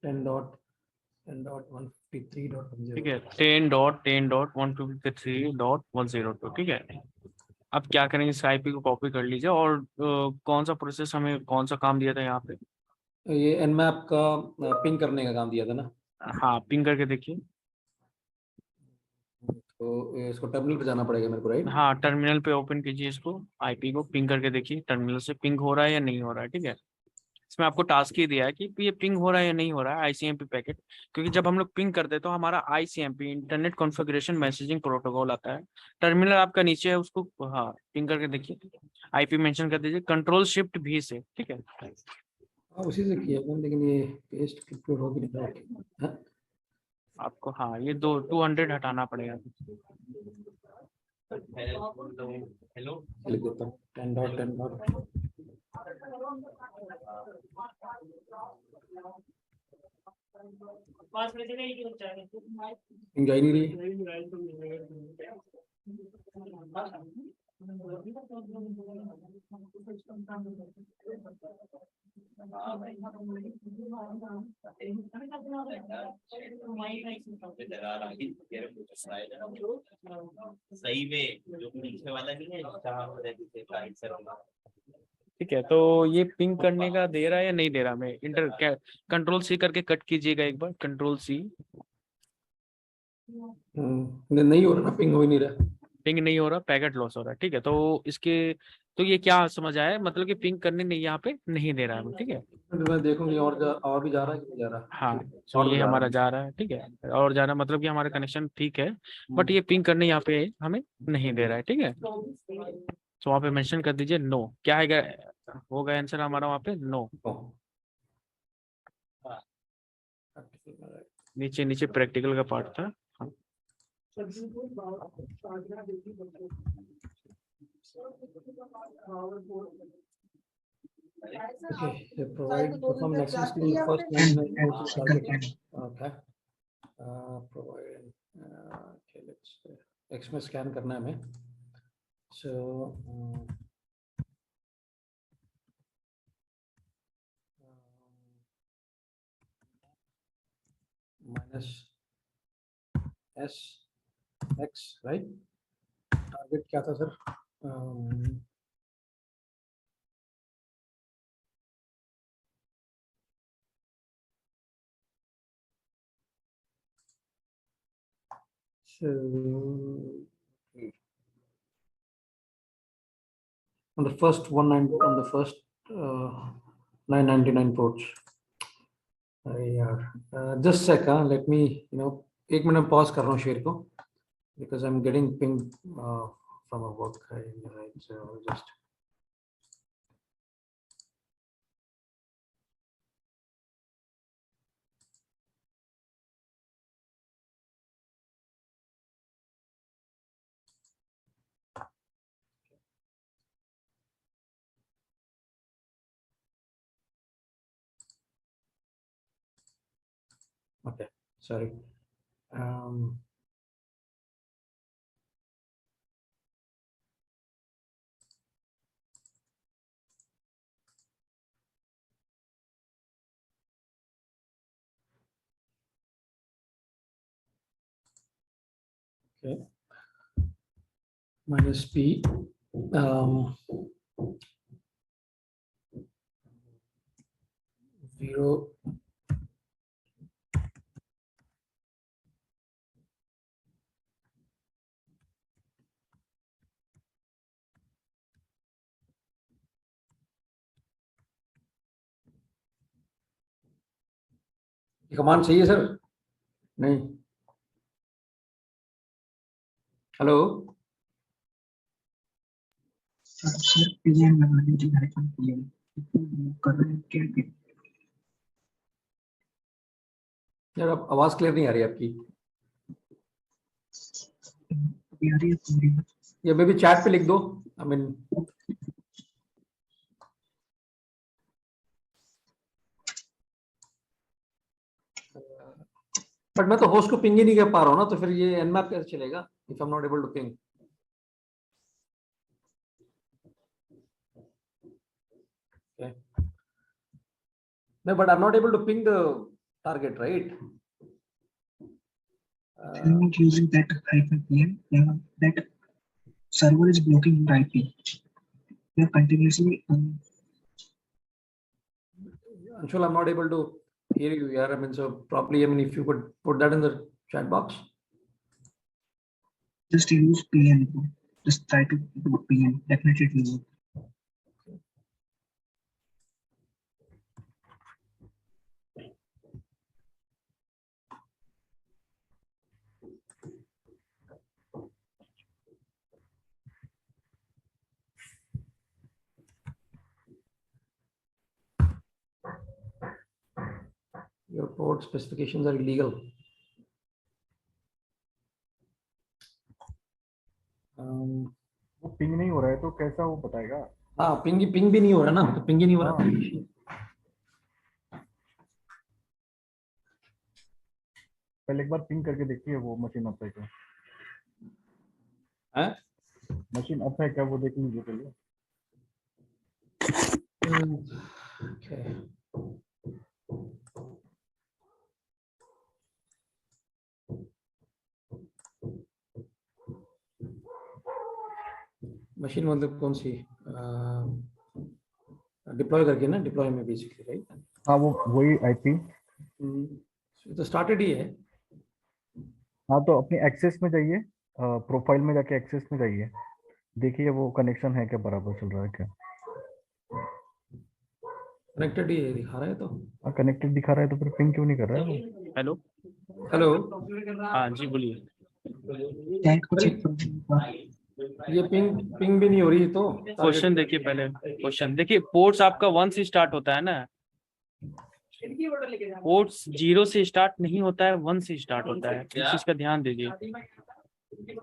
10.10.153.10. ठीक है, 10.10.153.102, ठीक है। अब क्या करेंगे, इस आईपी को कॉपी कर लीजिए और कौन सा प्रोसेस, हमें कौन सा काम दिया था यहाँ पे? ये nmap का पिंग करने का काम दिया था ना। हाँ, पिंग करके देखिए। तो इसको टर्मिनल पे जाना पड़ेगा मेरे को, राइट? हाँ, टर्मिनल पे ओपन कीजिए इसको, आईपी को पिंग करके देखिए टर्मिनल से पिंग हो रहा है या नहीं हो रहा है, ठीक है। इसमें आपको टास्क ही दिया है कि ये पिंग हो रहा है या नहीं हो रहा है आईसीएमपी पैकेट, क्योंकि जब हम लोग पिंग करते हैं तो हमारा ICMP internet configuration messaging protocol आता है। टर्मिनल आपका नीचे है, उसको हाँ पिंग करके देखिए, आईपी मेंशन कर दीजिए कंट्रोल शिफ्ट भी से, ठीक है। हाँ, उसी से किया था, लेकिन ये पेस्ट क्लिक हो भी नहीं रहा है। आपको हाँ ये 200 हटाना पड़ेगा। हेलो, लिख देता हूँ 10.10. पिंग आ ही नहीं रही। सही में जो पीछे वाला नहीं है, ठीक है, तो ये पिंग करने का दे रहा है या नहीं दे रहा? मैं इंटर कंट्रोल सी करके कट कीजिएगा एक बार, कंट्रोल सी। नहीं हो रहा ना, पिंग हो ही नहीं रहा। पिंग नहीं हो रहा, पैकेट लॉस हो रहा है, ठीक है। तो इसके तो ये क्या समझ आया, मतलब कि पिंग करने नहीं यहाँ पे नहीं दे रहा है, ठीक है। तो मैं देखूंगी और भी जा रहा है कि नहीं जा रहा। हाँ, तो और ये भी जा रहा हमारा है। जा रहा है, ठीक है, और जा रहा है, मतलब कि हमारा कनेक्शन ठीक है, बट ये पिंग करने यहाँ पे हमें नहीं दे रहा है, ठीक है। तो वहाँ पे मेंशन कर दीजिए नो, क्या है, होगा आंसर हमारा वहाँ पे नो। नीचे नीचे प्रैक्टिकल का पार्ट था। हाँ। Okay, they provide perform access to the first 99 ports target. Okay. Provide. Okay, let's XMS scan करना है हमें. So minus S X, right? Target क्या था sir? So on the first 999 ports. यार just sec, let me, एक minute pause कर रहा हूँ शेयर को, because I'm getting pinged from a work, right? So I'll just okay, sorry. Okay, minus P, 0. Command चाहिए sir? नहीं. Hello. Sir PM लगा दीजिए, हाइफन पीएम कर रहे हैं क्या? यार अब आवाज क्लियर नहीं आ रही आपकी. अभी आ रही है पूरी? या मे बी चैट पे लिख दो. आई मीन बट मैं तो होस्ट को पिंग ही नहीं कर पा रहा हूँ ना, तो फिर ये nmap कैसे चलेगा if I am not able to ping? Okay. No, but I'm not able to ping the target, right? I'm not using that -pm. That server is blocking your IP. You're continuously Anshul, I'm not able to hear you here. I mean, so probably, I mean, if you could put that in the chat box. just use pm. Just try to do pm. Definitely it will work. Your port specifications are illegal. वो ping नहीं हो रहा है तो कैसा वो बताएगा? हाँ, पिंग भी नहीं हो रहा ना, तो पिंग ही नहीं हो रहा। पहले एक बार पिंग करके देखिए वो मशीन अप है क्या? हैं? मशीन अप है क्या वो देख लीजिए पहले। Okay. मशीन मतलब कौन सी? डिप्लॉय करके ना, डिप्लॉय में बेसिकली, राइट? हाँ वो वही आईपी। तो स्टार्टेड ही है। हाँ तो अपनी एक्सेस में जाइए, प्रोफाइल में जाके एक्सेस में जाइए, देखिए वो कनेक्शन है क्या, बराबर चल रहा है क्या? कनेक्टेड ही है दिखा रहा है तो। हाँ कनेक्टेड दिखा रहा है तो फिर पिंग क्यों नहीं कर रहा है वो? हेलो, हेलो, हाँ जी बोलिए। That को check करो। ये पिंग भी नहीं हो रही तो। क्वेश्चन देखिए पहले, क्वेश्चन देखिए। पोर्ट्स आपका 1 से स्टार्ट होता है ना, पोर्ट्स 0 से स्टार्ट नहीं होता है, 1 से स्टार्ट होता है। इस चीज का ध्यान दीजिए।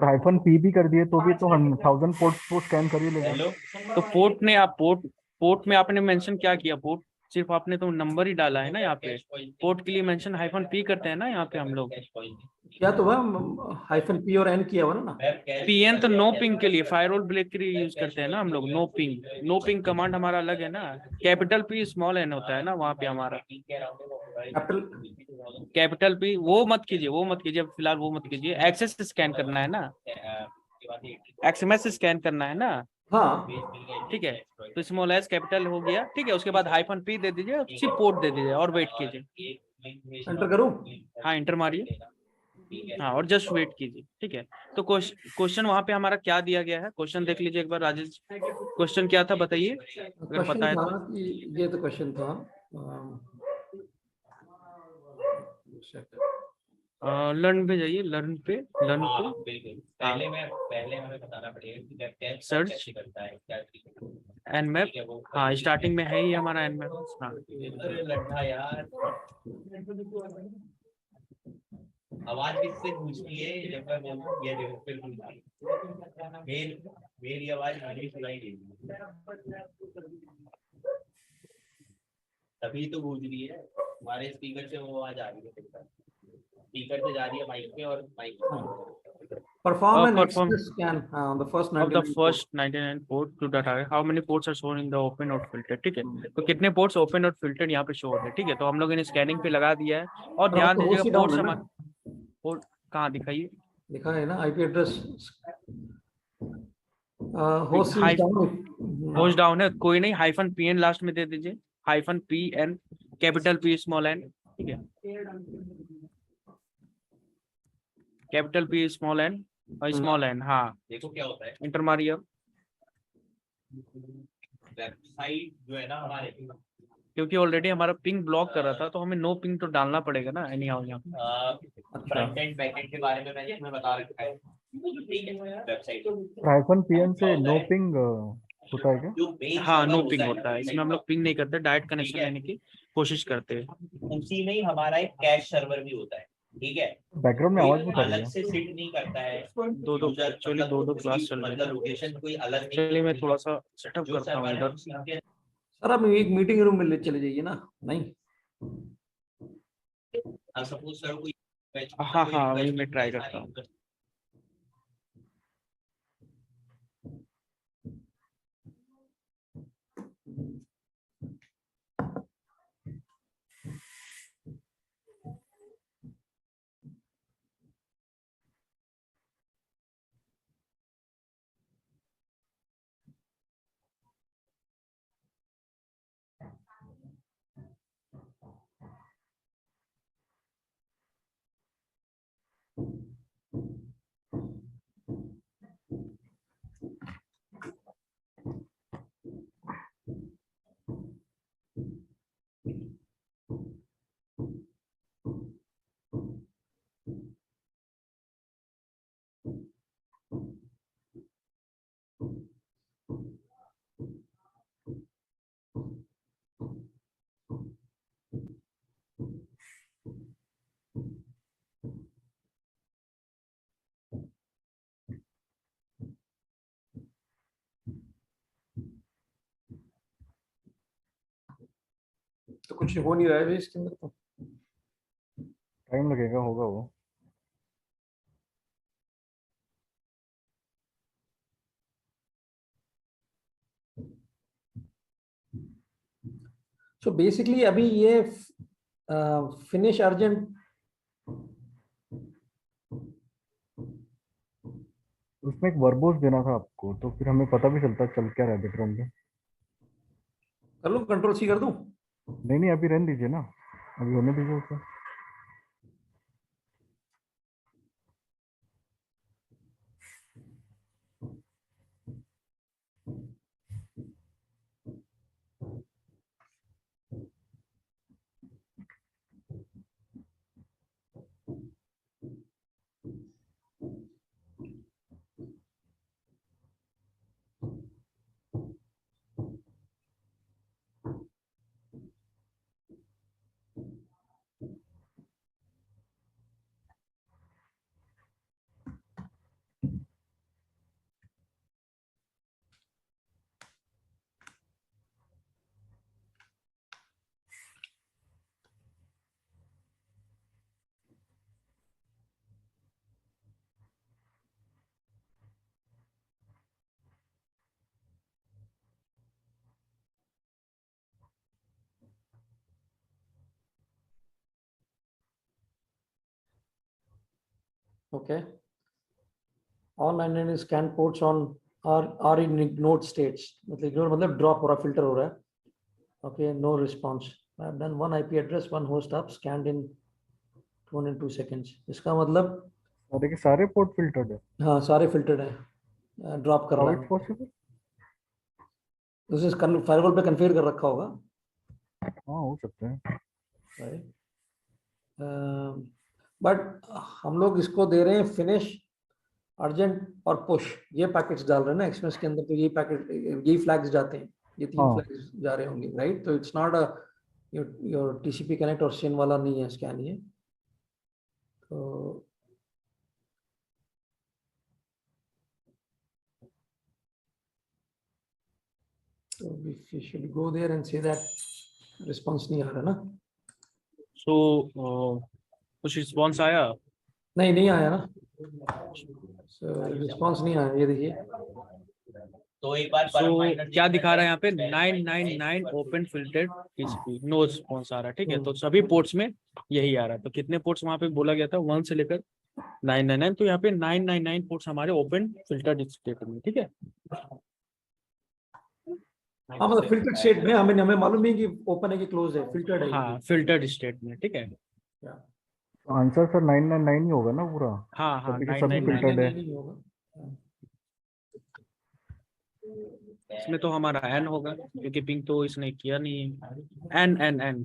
हाइफन पी भी कर दिए तो भी तो 1000 पोर्ट्स को स्कैन कर ही लेगा। तो पोर्ट ने आप पोर्ट में आपने मेंशन क्या किया? पोर्ट सिर्फ आपने तो नंबर ही डाला है ना यहाँ पे। पोर्ट के लिए मेंशन हाइफन पी करते हैं ना यहाँ पे हम लोग। क्या तो हुआ, हाइफन पी और एन किया हुआ ना। पीएन तो नो पिंग के लिए, फायरवॉल ब्रेक के लिए यूज करते हैं ना हम लोग। No ping, no ping command हमारा अलग है ना। कैपिटल पी स्मॉल एन होता है ना वहाँ पे हमारा। कैपिटल पी वो मत कीजिए, वो मत कीजिए फिलहाल, वो मत कीजिए। एक्सेस स्कैन करना है ना, एक्सएमएस स्कैन करना है ना। हाँ ठीक है, तो स्मॉल एस कैपिटल हो गया। ठीक है, उसके बाद हाइफन पी दे दीजिए, सिर्फ पोर्ट दे दीजिए और वेट कीजिए। एंटर करूं? हाँ एंटर मारिए, हाँ और जस्ट वेट कीजिए। ठीक है, तो क्वेश्चन वहां पे हमारा क्या दिया गया है, क्वेश्चन देख लीजिए एक बार। राजेश क्वेश्चन क्या था बताइए, अगर क्वेश्चन पता है था तो। कि ये तो क्वेश्चन था, लर्न पे जाइए, लर्न पे पहले हमें बताना पड़ेगा कि वेब टेस्ट सर्च कैसे करता है, क्या एन मैप। हाँ स्टार्टिंग में है ही हमारा एन मैप। अरे लड्ढा यार, आवाज किससे पूछती है जब मैं बोलूं ये देखो फिर मेरी आवाज मुझे सुनाई देगी, तभी तो गूंज रही है। हमारे स्पीकर से वो आवाज आ रही है, स्पीकर से जा रही है माइक पे और mic perform an perform access scan on the first of the 99 first 99 port to the target. How many ports are shown in the open और filter? ठीक है, तो कितने पोर्ट्स ओपन और फिल्टर यहाँ पे शो होते हैं। ठीक है, तो हम लोग इन स्कैनिंग पे लगा दिया है। और ध्यान दीजिएगा पोर्ट्स हमारे पोर्ट कहाँ दिखाइए, लिखा है ना IP address host is down. Host down है, कोई नहीं, हाइफन पी एन लास्ट में दे दीजिए। Hyphen P N, capital P small N. ठीक है, कैपिटल पी स्मॉल एन और स्मॉल एन। हाँ देखो क्या होता है। इंटर मारिए। वेबसाइट जो है ना हमारे, क्योंकि ऑलरेडी हमारा पिंग ब्लॉक कर रहा था, तो हमें नो पिंग तो डालना पड़ेगा ना एनी हाउ यहाँ। फ्रंट एंड बैक एंड के बारे में मैंने तुम्हें बता रखा है, ठीक है। वेबसाइट हाइफन पीएन से नो पिंग होता है क्या? जो main हाँ नो server पिंग है, होता है इसमें। हम लोग पिंग नहीं करते, डायरेक्ट कनेक्शन लेने की कोशिश करते हैं। उसी में ही हमारा एक कैश सर्वर भी होता है, ठीक है। बैकग्राउंड में आवाज बहुत आ रही अलग है। से सिट नहीं करता है, एक्चुअली दो क्लास चल रही है। लोकेशन कोई अलग नहीं। चलिए मैं थोड़ा सा सेटअप जो करता हूँ सर्वर इधर। सर आप एक मीटिंग रूम में ले चले जाइए ना। नहीं सपोज सर कोई हाँ हाँ वही मैं ट्राई करता हूँ। कुछ हो नहीं रहा है इसके अंदर तो। टाइम लगेगा, होगा वो। सो बेसिकली अभी ये फिनिश अर्जेंट, उसमें एक वर्बोस देना था आपको, तो फिर हमें पता भी चलता चल क्या रहा है बैकग्राउंड में। कर लूँ, कंट्रोल सी कर दूँ? नहीं नहीं, अभी रहने दीजिए ना, अभी होने दीजिए उसे। Okay, all 99 scan ports on are in ignored states, मतलब इग्नोर मतलब ड्रॉप हो रहा, फिल्टर हो रहा है। Okay, no response, I have done one IP address one host up scanned in 2 2 seconds. इसका मतलब सारे के सारे पोर्ट फिल्टर्ड है। हाँ सारे फिल्टर्ड है, ड्रॉप कर हाउ रहा इट्स है। पॉसिबल? उसे फायरवॉल पे कॉन्फ़िगर कर रखा होगा, हाँ हो सकता है। राइट? बट हम लोग इसको दे रहे हैं फिनिश, अर्जेंट और पुश, ये पैकेट्स डाल रहे हैं ना एक्सप्रेस के अंदर, तो ये पैकेट, यही फ्लैग्स जाते हैं, ये 3 हाँ। फ्लैग्स जा रहे होंगे, राइट? तो it's not a your TCP connect और सिन वाला नहीं है स्कैन ये। तो we should go there and say that response नहीं आ रहा ना। सो कुछ रिस्पॉन्स आया? नहीं नहीं आया ना, रिस्पांस नहीं आया, ये देखिए। तो एक बार सो क्या दिखा रहा है यहाँ पे? 999 open filtered TCP, no response आ रहा है। ठीक है, तो सभी पोर्ट्स में यही आ रहा है। तो कितने पोर्ट्स वहां पे बोला गया था? 1 से लेकर 999, तो यहाँ पे 999 पोर्ट्स हमारे ओपन फिल्टर्ड स्टेट में। ठीक है, हाँ मतलब फिल्टर्ड स्टेट में, हमें मालूम नहीं कि ओपन है कि क्लोज है, फिल्टर्ड है ये। हाँ फिल्टर्ड स्टेट में। ठीक है, आंसर सर 999 ही होगा ना पूरा, हाँ हाँ सभी के सभी 999। फिल्टर्ड है। नहीं होगा, इसमें तो हमारा एन होगा क्योंकि पिंग तो इसने किया नहीं है। एन एन एन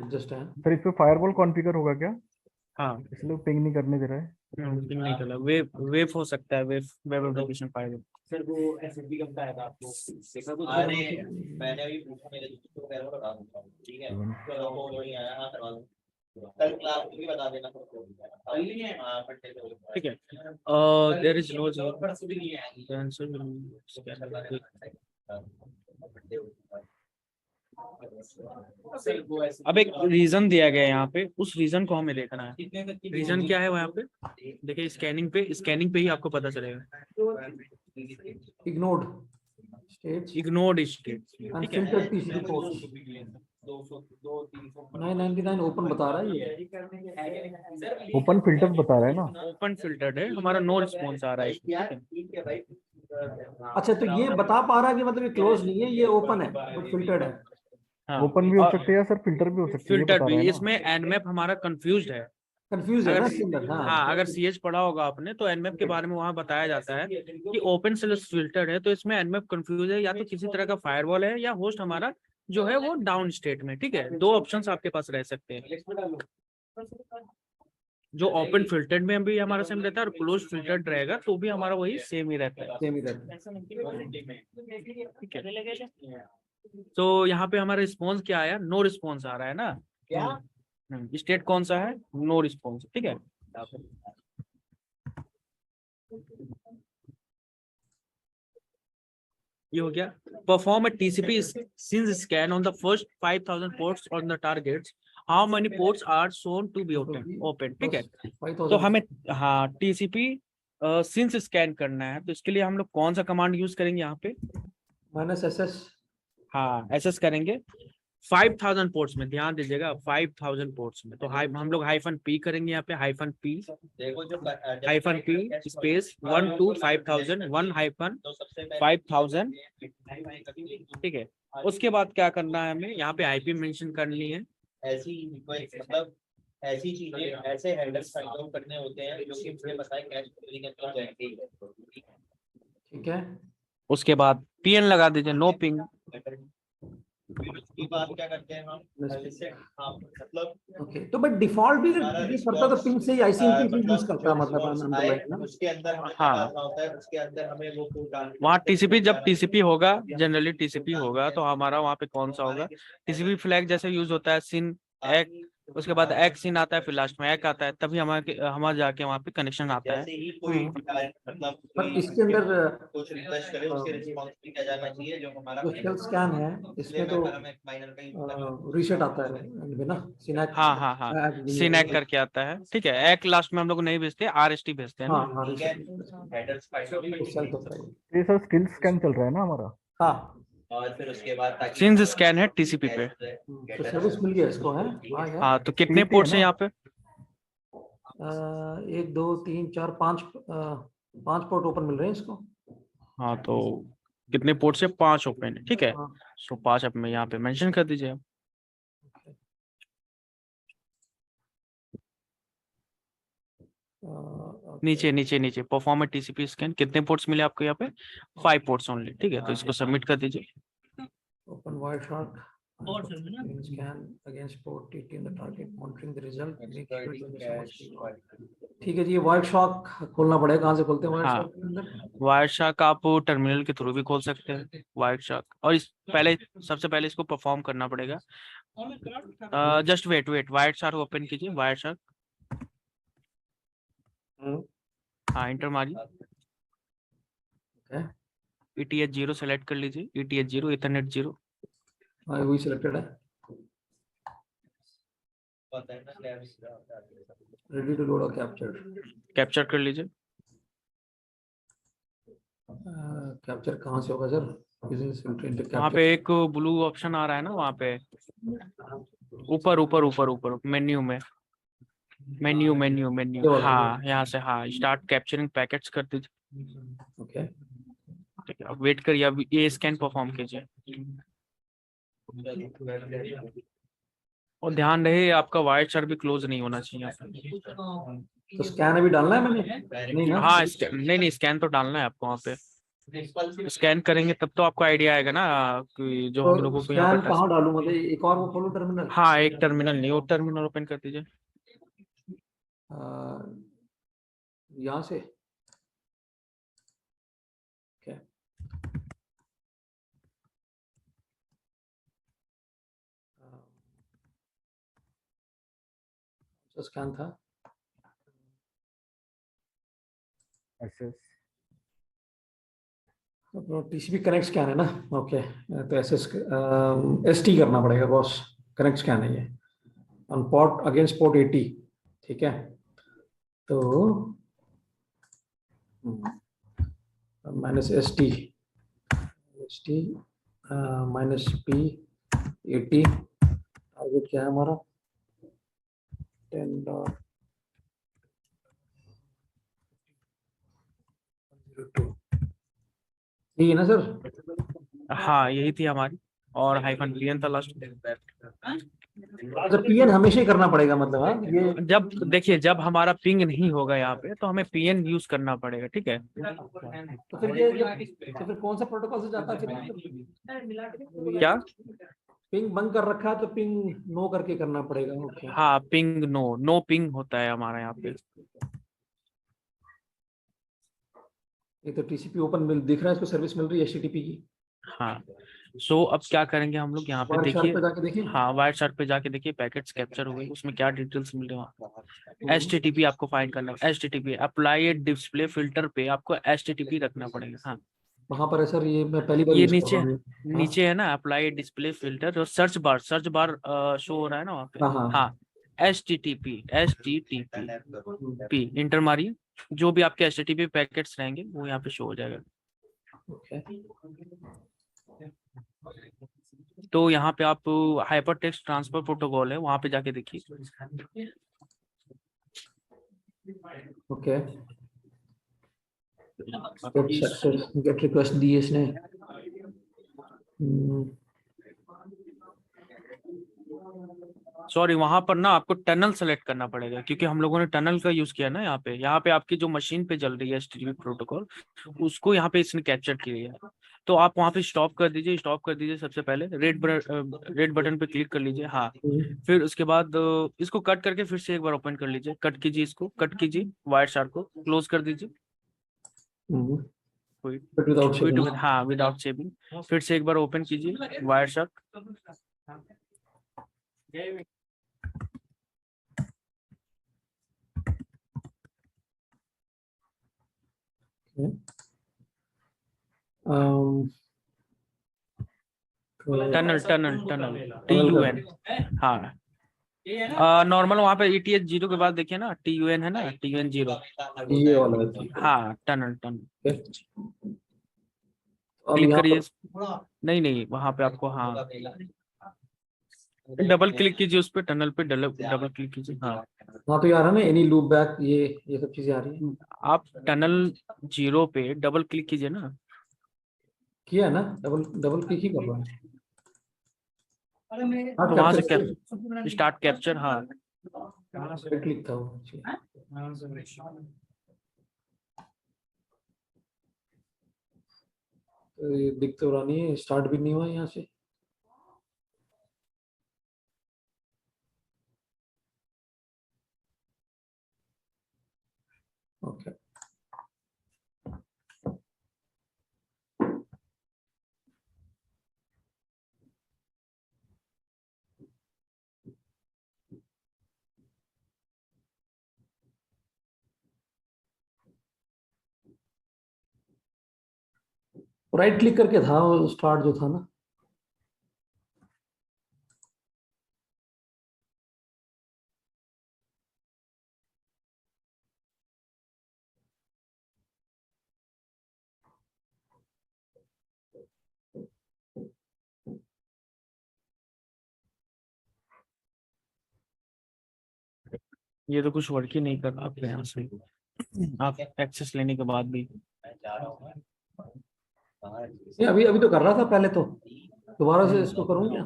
जस्ट है। सर इस पे फायरवॉल कॉन्फ़िगर होगा क्या, हाँ, इसलिए पिंग नहीं करने दे रहा है? पिंग नहीं चला। वेव वेव हो सकता है, wave web application file. Sir वो एसएसडी का बताया था आपको, देखा कुछ? अरे मैंने अभी पूछा, मेरे दोस्त को कह रहा हूँ बता दूंगा, ठीक है? चलो वो नहीं आया, हाँ करवा दूँ, कल क्लास में भी बता देना सबको। कल नहीं है, हाँ पढ़ते थे। ठीक है, देयर इज नो परसों भी नहीं है आंसर। सर वो ऐसे अब एक रीजन दिया गया है यहाँ पे, उस रीजन को हमें देखना है। रीजन क्या है वहाँ पे? देखिए स्कैनिंग पे ही आपको पता चलेगा। Ignored states, ignored state. ठीक है, अनफिल्टर्ड टीसीपी पोर्ट्स, 999 ओपन बता रहा है ये। ओपन फिल्टर बता रहा है ना। ओपन फिल्टर्ड है हमारा, नो रिस्पॉन्स आ रहा है इसमें। ठीक है भाई। अच्छा, तो ये बता पा रहा है कि मतलब ये क्लोज नहीं है, ये ओपन है बट फिल्टर्ड है। हाँ, ओपन भी हो और सकते हैं या सर फिल्टर भी हो सकते हैं, ये फिल्टर बता भी। रहा है ना। इसमें एनमैप हमारा कंफ्यूज्ड है। कंफ्यूज है अगर ना इसके अंदर, हाँ। हाँ, अगर सीएच पढ़ा होगा आपने तो एनमैप के बारे में वहां बताया जाता है कि ओपन स्लैश फिल्टर्ड है, तो इसमें एनमैप कंफ्यूज है, या तो किसी तरह का फायरवॉल है या होस्ट हमारा जो है वो डाउन स्टेट में। ठीक है, 2 ऑप्शंस आपके पास रह सकते हैं। जो ओपन फिल्टर्ड में भी हमारा सेम रहता है और क्लोज फिल्टर्ड रहेगा तो भी हमारा वही सेम ही रहता है। सेम ही रहता है। ठीक है, तो यहाँ पे हमारा रिस्पॉन्स क्या आया? नो रिस्पॉन्स आ रहा है ना। स्टेट कौन सा है? No response. ठीक है, ये हो गया। Perform a TCP SYN scan on the first 5000 ports on the targets, how many ports are shown to be open, ठीक है। तो हमें हाँ टीसीपी सिंस स्कैन करना है, तो इसके लिए हम लोग कौन सा कमांड यूज करेंगे यहाँ पे? -SS। हाँ एसएस करेंगे 5000 पोर्ट्स में, ध्यान दीजिएगा 5000 पोर्ट्स में, तो हम लोग हाइफन पी करेंगे यहाँ पे, हाइफन पी देखो जो hyphen P space 1 to 5000 1 hyphen तो सबसे 5000, ठीक है। उसके बाद क्या करना है हमें, यहाँ पे आईपी मेंशन करनी है। ऐसी कोई मतलब ऐसी चीजें, ऐसे हेडर्स फाइंड आउट करने होते हैं जो कि मुझे पता है कैश के अंदर जाएंगे। ठीक है, उसके बाद पीएन लगा दीजिए, नो पिंग। फिर उसकी बात क्या करते हैं हम, जैसे हाँ मतलब ओके। तो बट डिफॉल्ट भी ये करता तो पिंग से ही आईसीएमपी यूज करता, मतलब ना उसके अंदर हमें हाँ। क्या करना होता है, उसके अंदर हमें वो कोड डालना वहाँ टीसीपी, जब टीसीपी होगा, जनरली टीसीपी होगा तो हमारा वहाँ पे कौन सा होगा, टीसीपी फ्लैग जैसे यूज होता है, सिन एक, उसके बाद एक सिन आता है, फिर लास्ट में एक आता है, तभी हमारे जाके वहाँ पे कनेक्शन आता है। जैसे ही कोई मतलब पर इसके अंदर कुछ रिक्वेस्ट करे उसके रिस्पांस भी क्या जाना चाहिए जो हमारा जो शेल स्कैन है इसमें तो माइनर का यूज रीसेट आता है ना, सिनैक। हाँ हाँ हाँ, सिनैक करके आता है, ठीक है। एक लास्ट में हम लोग नहीं भेजते, आरएसटी भेजते हैं हाँ ना। हाँ ठीक है, reset। हेडर्स फाइंड आउट तो सेल तो होता है। ये सर स्किल स्कैन चल रहा है ना हमारा? हाँ, और फिर उसके बाद ताकि सिंस स्कैन है टीसीपी पे। तो सर्विस मिल गया इसको है। हाँ यार, हाँ तो कितने TP है पोर्ट्स हैं ना? यहाँ पे? 1 2 3 4 5 5 पोर्ट ओपन मिल रहे हैं इसको। हाँ तो कितने पोर्ट से? 5 ओपन है, ठीक है। हाँ, सो 5 अब मैं यहाँ पे मेंशन कर दीजिए। नीचे नीचे नीचे परफॉर्म टीसीपी स्कैन, कितने पोर्ट्स मिले आपको यहाँ पे? 5 पोर्ट्स ओनली, ठीक है। तो इसको सबमिट कर दीजिए। Open wire shot scan against port TT in the target, monitoring the result. ठीक है जी, ये वायर शॉक खोलना पड़ेगा। कहाँ से खोलते हैं वायर हाँ, शॉक के अंदर? वायर शार्क आप टर्मिनल के थ्रू भी खोल सकते हैं वायर शार्क, और इस पहले सबसे पहले इसको परफॉर्म करना पड़ेगा। Just wait wait, Wireshark open कीजिए, वायर शार्क। हाँ इंटर मारिए, Okay. ETH 0 सेलेक्ट कर लीजिए, ETH 0 इथरनेट 0। हाँ, वही सिलेक्टेड है। रेडी टू लोड और कैप्चर। कैप्चर कर लीजिए। कैप्चर कहाँ से होगा सर? वहाँ पे एक ब्लू ऑप्शन आ रहा है ना, वहाँ पे ऊपर ऊपर ऊपर ऊपर मेन्यू में, मेन्यू मेन्यू मेन्यू, हाँ यहाँ से, हाँ स्टार्ट कैप्चरिंग पैकेट्स कर दीजिए। ओके, ठीक है, अब वेट करिए, अब ये स्कैन परफॉर्म कीजिए। और ध्यान रहे आपका वायर चार्ट भी क्लोज नहीं होना चाहिए। तो स्कैन अभी डालना है मैंने? नहीं ना? हाँ नहीं स्कैन तो डालना है आपको वहाँ पे। स्कैन करेंगे तब तो आपको आइडिया आएगा ना कि जो हम तो लोगों को यहाँ स्कैन पे कहाँ डालूं? मतलब एक और वो खोलूं टर्मिनल? हाँ एक टर्मिनल नहीं, वो टर्मिनल ओपन कर दीजिए। यहाँ से क्या? स्कैन था एसएस टीसीपी कनेक्ट स्कैन है ना? ओके, तो एसटी करना पड़ेगा बॉस। कनेक्ट स्कैन है ये ऑन पोर्ट अगेंस्ट पोर्ट 80, ठीक है। तो -ST -P 80, टारगेट क्या है हमारा? 10.02 यही है ना सर? हाँ यही थी हमारी, और हाइफन पीएन था लास्ट। अच्छा, पीएन हमेशा ही करना पड़ेगा मतलब? हाँ, ये जब देखिए जब हमारा पिंग नहीं होगा यहाँ पे तो हमें पीएन यूज करना पड़ेगा, ठीक है। तो फिर ये तो फिर कौन सा प्रोटोकॉल से जाता है फिर? क्या? पिंग बंद कर रखा है तो पिंग नो करके करना पड़ेगा। ओके, हाँ पिंग नो पिंग होता है हमारा यहाँ पे। ये तो टीसीपी ओपन मिल दिख रहा है, इसको सर्विस मिल रही है HTTP की। हाँ सो अब क्या करेंगे हम लोग यहाँ पे, वायर शार्क देखिए पे जाके देखिए। हाँ वायर चार्ट पे जाके देखिए, पैकेट्स कैप्चर हो गए, उसमें क्या डिटेल्स मिल रहे हैं। HTTP आपको फाइंड करना है, HTTP अप्लाई डिस्प्ले फिल्टर पे आपको HTTP रखना पड़ेगा। हाँ वहां पर है सर, ये मैं पहली बार ये यूज कर नीचे रहा हूँ। हाँ नीचे है ना अप्लाई डिस्प्ले फिल्टर और सर्च बार शो हो रहा है ना वहाँ पे। हाँ हाँ। हाँ HTTP इंटर मारिए, जो भी आपके HTTP पैकेट्स रहेंगे वो यहाँ पे शो हो जाएगा। ओके तो यहाँ पे आप हाइपर टेक्स्ट ट्रांसफर प्रोटोकॉल है, वहां पे जाके देखिए। ओके। गेट रिक्वेस्ट दी है इसने। सॉरी, वहां पर ना आपको टनल सेलेक्ट करना पड़ेगा, क्योंकि हम लोगों ने टनल का यूज किया ना यहाँ पे आपकी जो मशीन पे चल रही है HTTP प्रोटोकॉल, उसको यहाँ पे इसने कैप्चर किया है। तो आप वहाँ पे स्टॉप कर दीजिए सबसे पहले रेड बटन पे क्लिक कर लीजिए। हाँ, फिर उसके बाद इसको कट करके फिर से एक बार ओपन कर लीजिए, कट कीजिए वायर शार्क को क्लोज कर दीजिए। हाँ, विदाउट शेपिंग। फिर से एक बार ओपन कीजिए वायर शार्क। Tunnel TUN। हाँ, नॉर्मल वहाँ पे ETH 0 के बाद देखिए ना TUN है ना, TUN 0। ये वाला है। हाँ, टनल अब क्लिक यहाँ करिए। पर नहीं, वहाँ पे आपको, हाँ, डबल क्लिक कीजिए उस पे, टनल पे डबल क्लिक कीजिए। हाँ, वहाँ पे आ रहा है ना, एनी लूप बैक, ये सब चीजें आ रही है। आप टनल 0 पे डबल क्लिक कीजिए ना। किया है ना, डबल क्लिक ही कर रहा है। तो वहां से स्टार्ट कैप्चर। हाँ, क्लिक था वो। तो ये दिख तो रहा नहीं है, स्टार्ट भी नहीं हुआ यहाँ से। ओके राइट क्लिक करके था वो स्टार्ट जो था ना। ये तो कुछ वर्क ही नहीं कर रहा आपके यहाँ से, आप एक्सेस लेने के बाद भी। ये अभी अभी तो कर रहा था पहले, तो दोबारा से इसको करूँ क्या?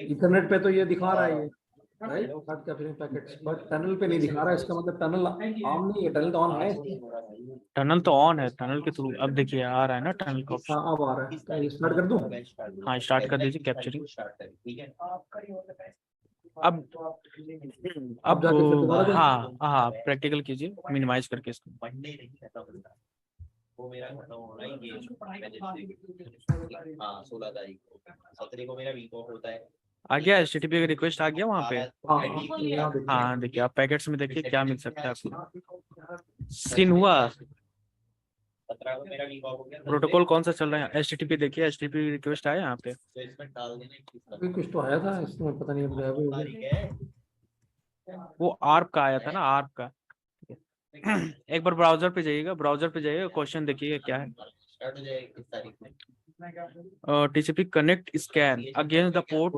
इथरनेट पे तो ये दिखा रहा है, ये right start capturing packets, but tunnel पे नहीं दिखा रहा है। इसका मतलब टनल ऑन नहीं है, टनल तो ऑन है। टनल तो ऑन है, टनल के थ्रू अब देखिए आ रहा है ना टनल का ऑप्शन। हाँ अब आ रहा है, स्टार्ट कर दूं? हाँ, स्टार्ट कर दीजिए कैप्चरिंग। अब जाके फिर दोबारा जाए? हाँ, प्रैक्टिकल कीजिए मिनिमाइज करके इसको। वो मेरा खत्म हो रहा है ये हाँ 16 तारीख को, 17 को मेरा वीक ऑफ होता है। आ गया HTTP का रिक्वेस्ट आ गया वहाँ पे। हाँ हाँ, देखिए आप पैकेट्स में देखिए क्या मिल सकता है आपको। सीन हुआ, 17 को मेरा वीक ऑफ हो गया। प्रोटोकॉल कौन सा चल रहा है HTTP देखिए, HTTP रिक्वेस्ट आया यहाँ पे। तो इसमें डाल देना अभी कुछ तो आया था इसमें, पता नहीं अब गायब हो तारीख गया। है। वो ARP का आया था ना, ARP का। एक बार ब्राउजर पे जाइएगा, क्वेश्चन देखिएगा क्या है। स्टार्ट हो जाएगा किस तारीख में? TCP connect scan against the port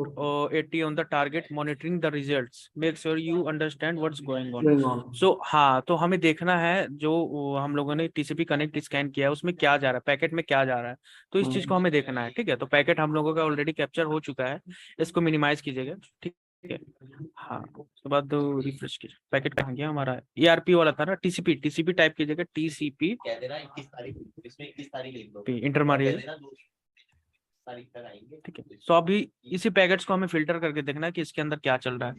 80 on the target, monitoring the results, make sure you understand what's going on। Going on। So हाँ, तो हमें देखना है जो हम लोगों ने TCP connect स्कैन किया है उसमें क्या जा रहा है, पैकेट में क्या जा रहा है, तो इस चीज को हमें देखना है। ठीक है, तो पैकेट हम लोगों का ऑलरेडी कैप्चर हो चुका है, इसको मिनिमाइज कीजिएगा। ठीक है, हाँ, उसके बाद रिफ्रेश कीजिए। पैकेट कहाँ गया हमारा, ERP वाला था ना, TCP टाइप कीजिएगा, TCP कह देना 21 तारीख, इसमें 21 तारीख लिख दो, इंटर मारिए। तारीख तक आएंगे। ठीक है, तो अभी इसी पैकेट्स को हमें फिल्टर करके देखना है कि इसके अंदर क्या चल रहा है।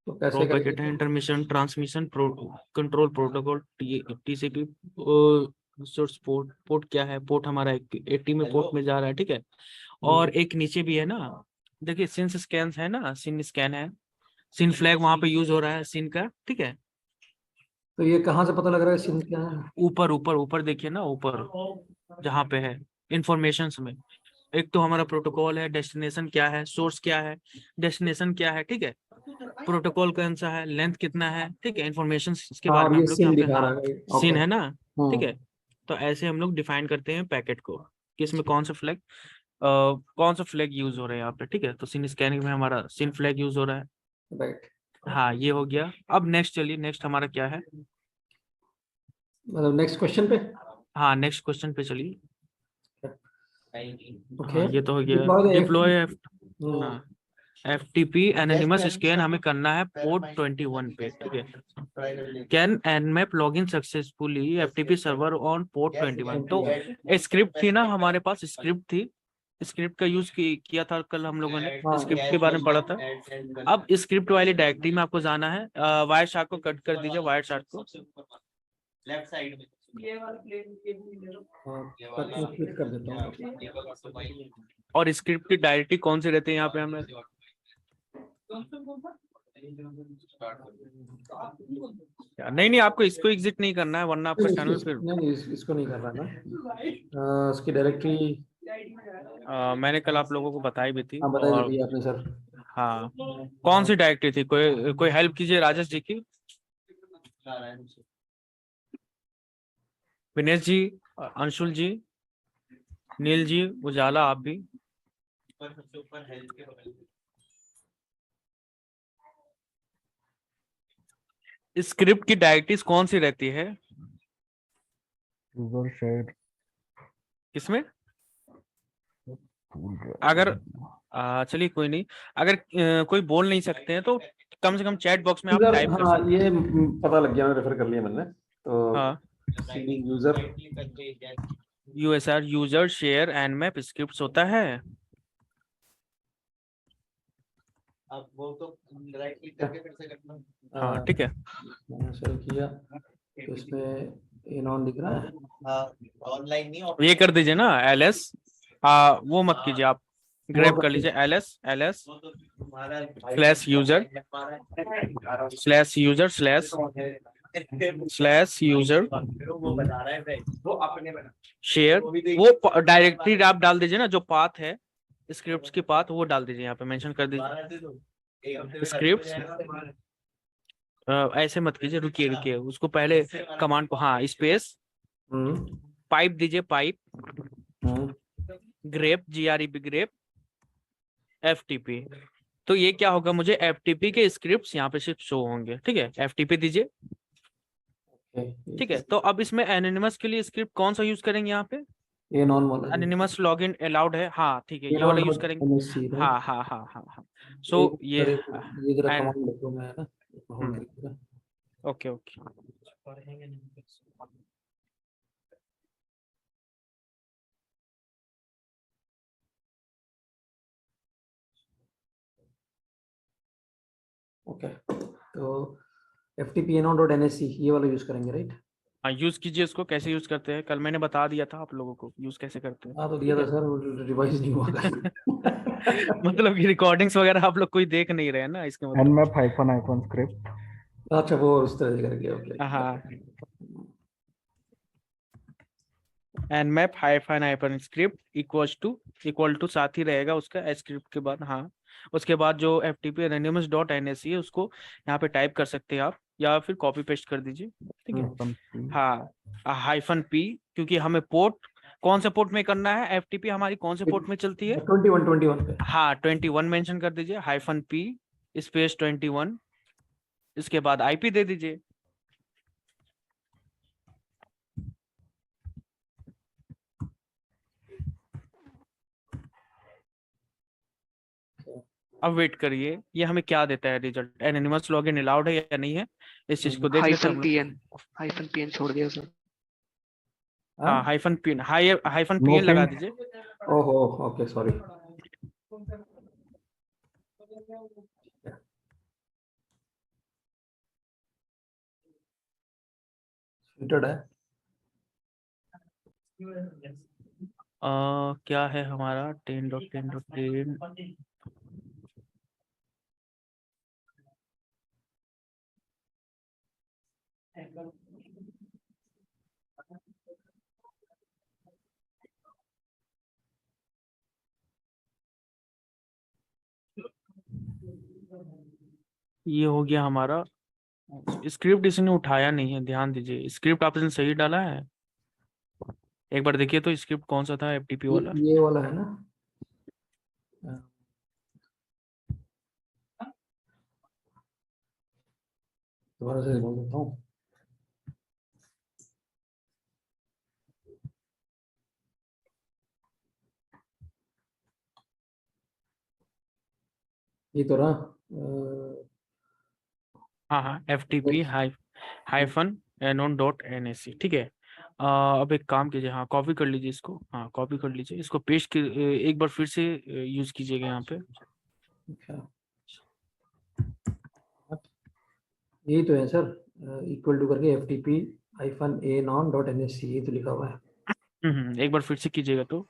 तो कैसे प्रो पैकेट करेंगे? है, intermission, transmission, control protocol, TCP, source port. Port क्या है? पोर्ट हमारा 80 में पोर्ट में जा रहा है, ठीक है। और एक नीचे भी है ना, देखिए सिन स्कैन है ना, सिन स्कैन है, सिन फ्लैग वहां पे यूज हो रहा है सिन का, ठीक है। तो ये कहाँ से पता लग रहा है सिन क्या है? ऊपर ऊपर ऊपर देखिए ना, ऊपर जहाँ पे है इंफॉर्मेशन में, एक तो हमारा प्रोटोकॉल है, डेस्टिनेशन क्या है, सोर्स क्या है, डेस्टिनेशन क्या है, ठीक है, प्रोटोकॉल कौन सा है, लेंथ कितना है, ठीक है, इन्फॉर्मेशन इसके हाँ, बारे और में ये हम लोग सिन यहाँ पे, दिखा हाँ रहा है। Seen okay. है ना, ठीक है। तो ऐसे हम लोग डिफाइन करते हैं पैकेट को कि इसमें कौन सा फ्लैग कौन सा फ्लैग यूज हो रहा है यहाँ पे, ठीक है। तो सिन स्कैनिंग में हमारा सिन फ्लैग यूज हो रहा है। राइट। हाँ ये हो गया। अब नेक्स्ट चलिए, नेक्स्ट हमारा क्या है? मतलब नेक्स्ट क्वेश्चन पे। हाँ नेक्स्ट क्वेश्चन पे चलिए। ओके। हाँ ये तो हो गया। Deploy the deploy FTP। हाँ FTP एनोनिमस स्कैन हमें करना है पोर्ट 21 पे, ठीक है। Can Nmap login successfully FTP server on port 21। तो स्क्रिप्ट थी ना हमारे पास, स्क्रिप्ट थी, स्क्रिप्ट का यूज किया था कल हम लोगों ने, हाँ। स्क्रिप्ट के बारे में पढ़ा था। अब स्क्रिप्ट वाली डायरेक्टरी में आपको जाना है, वायर शार्क को कट कर दीजिए, वायर शार्क को। लेफ्ट साइड में हाँ, क्लिक कर देता हूँ। और स्क्रिप्ट की डायरेक्टरी कौन सी रहती है यहाँ पे हमें? नहीं नहीं, आपको इसको एग्जिट नहीं करना है, वरना आपका चैनल फिर नहीं, इसको नहीं कर रहा मैं। इसकी डायरेक्टरी मैंने कल आप लोगों को बताई भी थी। हाँ बताई और थी आपने सर। हाँ कौन सी डायरेक्टरी थी? कोई हेल्प कीजिए राजेश जी की, विनेश जी, अंशुल जी, नील जी, उजाला, आप भी। सबसे ऊपर हेल्थ के बगल में स्क्रिप्ट की डायरेक्टरीज कौन सी रहती है यूजर शेयर किसमें? अगर चलिए कोई नहीं, अगर कोई बोल नहीं सकते हैं तो कम से कम चैट बॉक्स में आप यूजर, टाइप कर हाँ सकते ये पता लग गया, रेफर कर लिया मैंने तो। हैं। हाँ user USR user share and map script होता है। अब वो तो राइट क्लिक करके फिर से करना। हाँ ठीक है। मैंने सेव किया तो इसमें ये नॉन दिख रहा है। हाँ ऑनलाइन नहीं ये कर दीजिए ना LS, वो मत कीजिए आप, ग्रैब कर लीजिए LS slash user slash user वो बता रहा है वो अपने बना शेयर। वो डायरेक्टरी आप डाल दीजिए ना, जो पाथ है स्क्रिप्ट्स की पाथ, वो डाल दीजिए, यहाँ पे मेंशन कर दीजिए स्क्रिप्ट्स। ऐसे मत कीजिए, रुकिए रुकिए, उसको पहले कमांड को, हाँ स्पेस पाइप दीजिए, pipe grep GREP grep FTP। तो ये क्या होगा, मुझे FTP के स्क्रिप्ट्स यहाँ पे सिर्फ शो होंगे, ठीक है। FTP दीजिए, ठीक है। तो अब इसमें एनोनिमस के लिए स्क्रिप्ट कौन सा यूज करेंगे यहाँ पे? ये नॉन वाला एनोनिमस लॉगिन अलाउड है, हाँ ठीक है, ये ये वाला नॉन यूज करेंगे। MSC हाँ राइट। हाँ हाँ हाँ हाँ। सो ये ये जरा एंड कमांड लिखो मैं, है ना, होल्ड करिएगा। Okay okay. ओके, तो ftp.nsc ये वाला यूज करेंगे राइट। हाँ यूज कीजिए इसको, कैसे यूज करते हैं, कल मैंने बता दिया था आप लोगों को यूज कैसे करते हैं। हाँ तो दिया था सर, रिवाइज नहीं हुआ मतलब कि रिकॉर्डिंग्स वगैरह आप लोग कोई देख नहीं रहे हैं ना, इसके मतलब। nmap -hyphen script अच्छा वो उस तरह से करके, ओके। हाँ nmap -hyphen script equal to साथ ही रहेगा उसका स्क्रिप्ट के बाद। हाँ उसके बाद जो FTP anonymous.nsc है उसको यहाँ पे टाइप कर सकते हैं आप, या फिर कॉपी पेस्ट कर दीजिए, ठीक है। हाँ -p, क्योंकि हमें पोर्ट कौन से पोर्ट में करना है, FTP हमारी कौन से पोर्ट में चलती है? 21 पे। हाँ 21 मेंशन कर दीजिए, -p स्पेस 21, इसके बाद IP दे दीजिए। अब वेट करिए, ये हमें क्या देता है रिजल्ट, एनोनिमस लॉगिन अलाउड है या नहीं है, इस चीज को देख लेते हैं हम लोग। -pn छोड़ दिया सर। हाँ हाइफन No PN लगा ping। दीजिए। ओहो ओके सॉरी। Entered है। क्या है हमारा 10.10.10 ये हो गया हमारा। स्क्रिप्ट इसने उठाया नहीं है, ध्यान दीजिए। स्क्रिप्ट आपने सही डाला है, एक बार देखिए तो स्क्रिप्ट कौन सा था, एफटीपी वाला। ये वाला है ना। दोबारा से बोल देता हूँ। ये तो रहा हाँ हाँ, FTP हाइफन एनोन डॉट NAC, ठीक है। अब एक काम कीजिए, हाँ कॉपी कर लीजिए इसको, हाँ कॉपी कर लीजिए इसको, पेस्ट एक बार फिर से यूज कीजिएगा यहाँ पे। अच्छा, यही तो है सर, इक्वल टू करके FTP -a_non.nsc, ये तो लिखा हुआ है। एक बार फिर से कीजिएगा तो।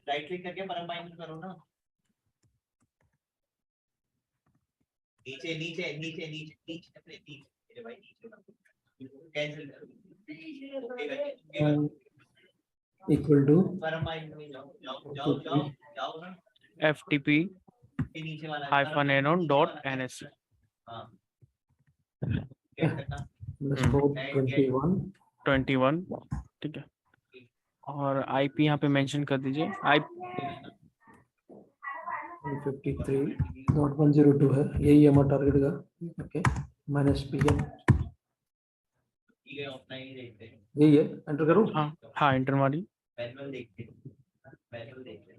राइट क्लिक करके परमानेंट करो ना, नीचे नीचे नीचे नीचे नीचे अपने नीचे मेरे भाई नीचे कैंसिल करो। इक्वल टू परमानेंट में जाओ जाओ जाओ जाओ जाओ ना, FTP ये नीचे वाला हाइफन एनोन डॉट NAC। हाँ क्या करना, _21 21, ठीक है। और IP यहाँ पे मेंशन कर दीजिए। 153.102 है, यही हमारा टारगेट का। ओके, -PN ठीक है, ऑफलाइन देखते हैं, यही है। एंटर करूँ? हाँ हाँ, इंटर मारी। मैनुअल देखते हैं, मैनुअल देखते हैं।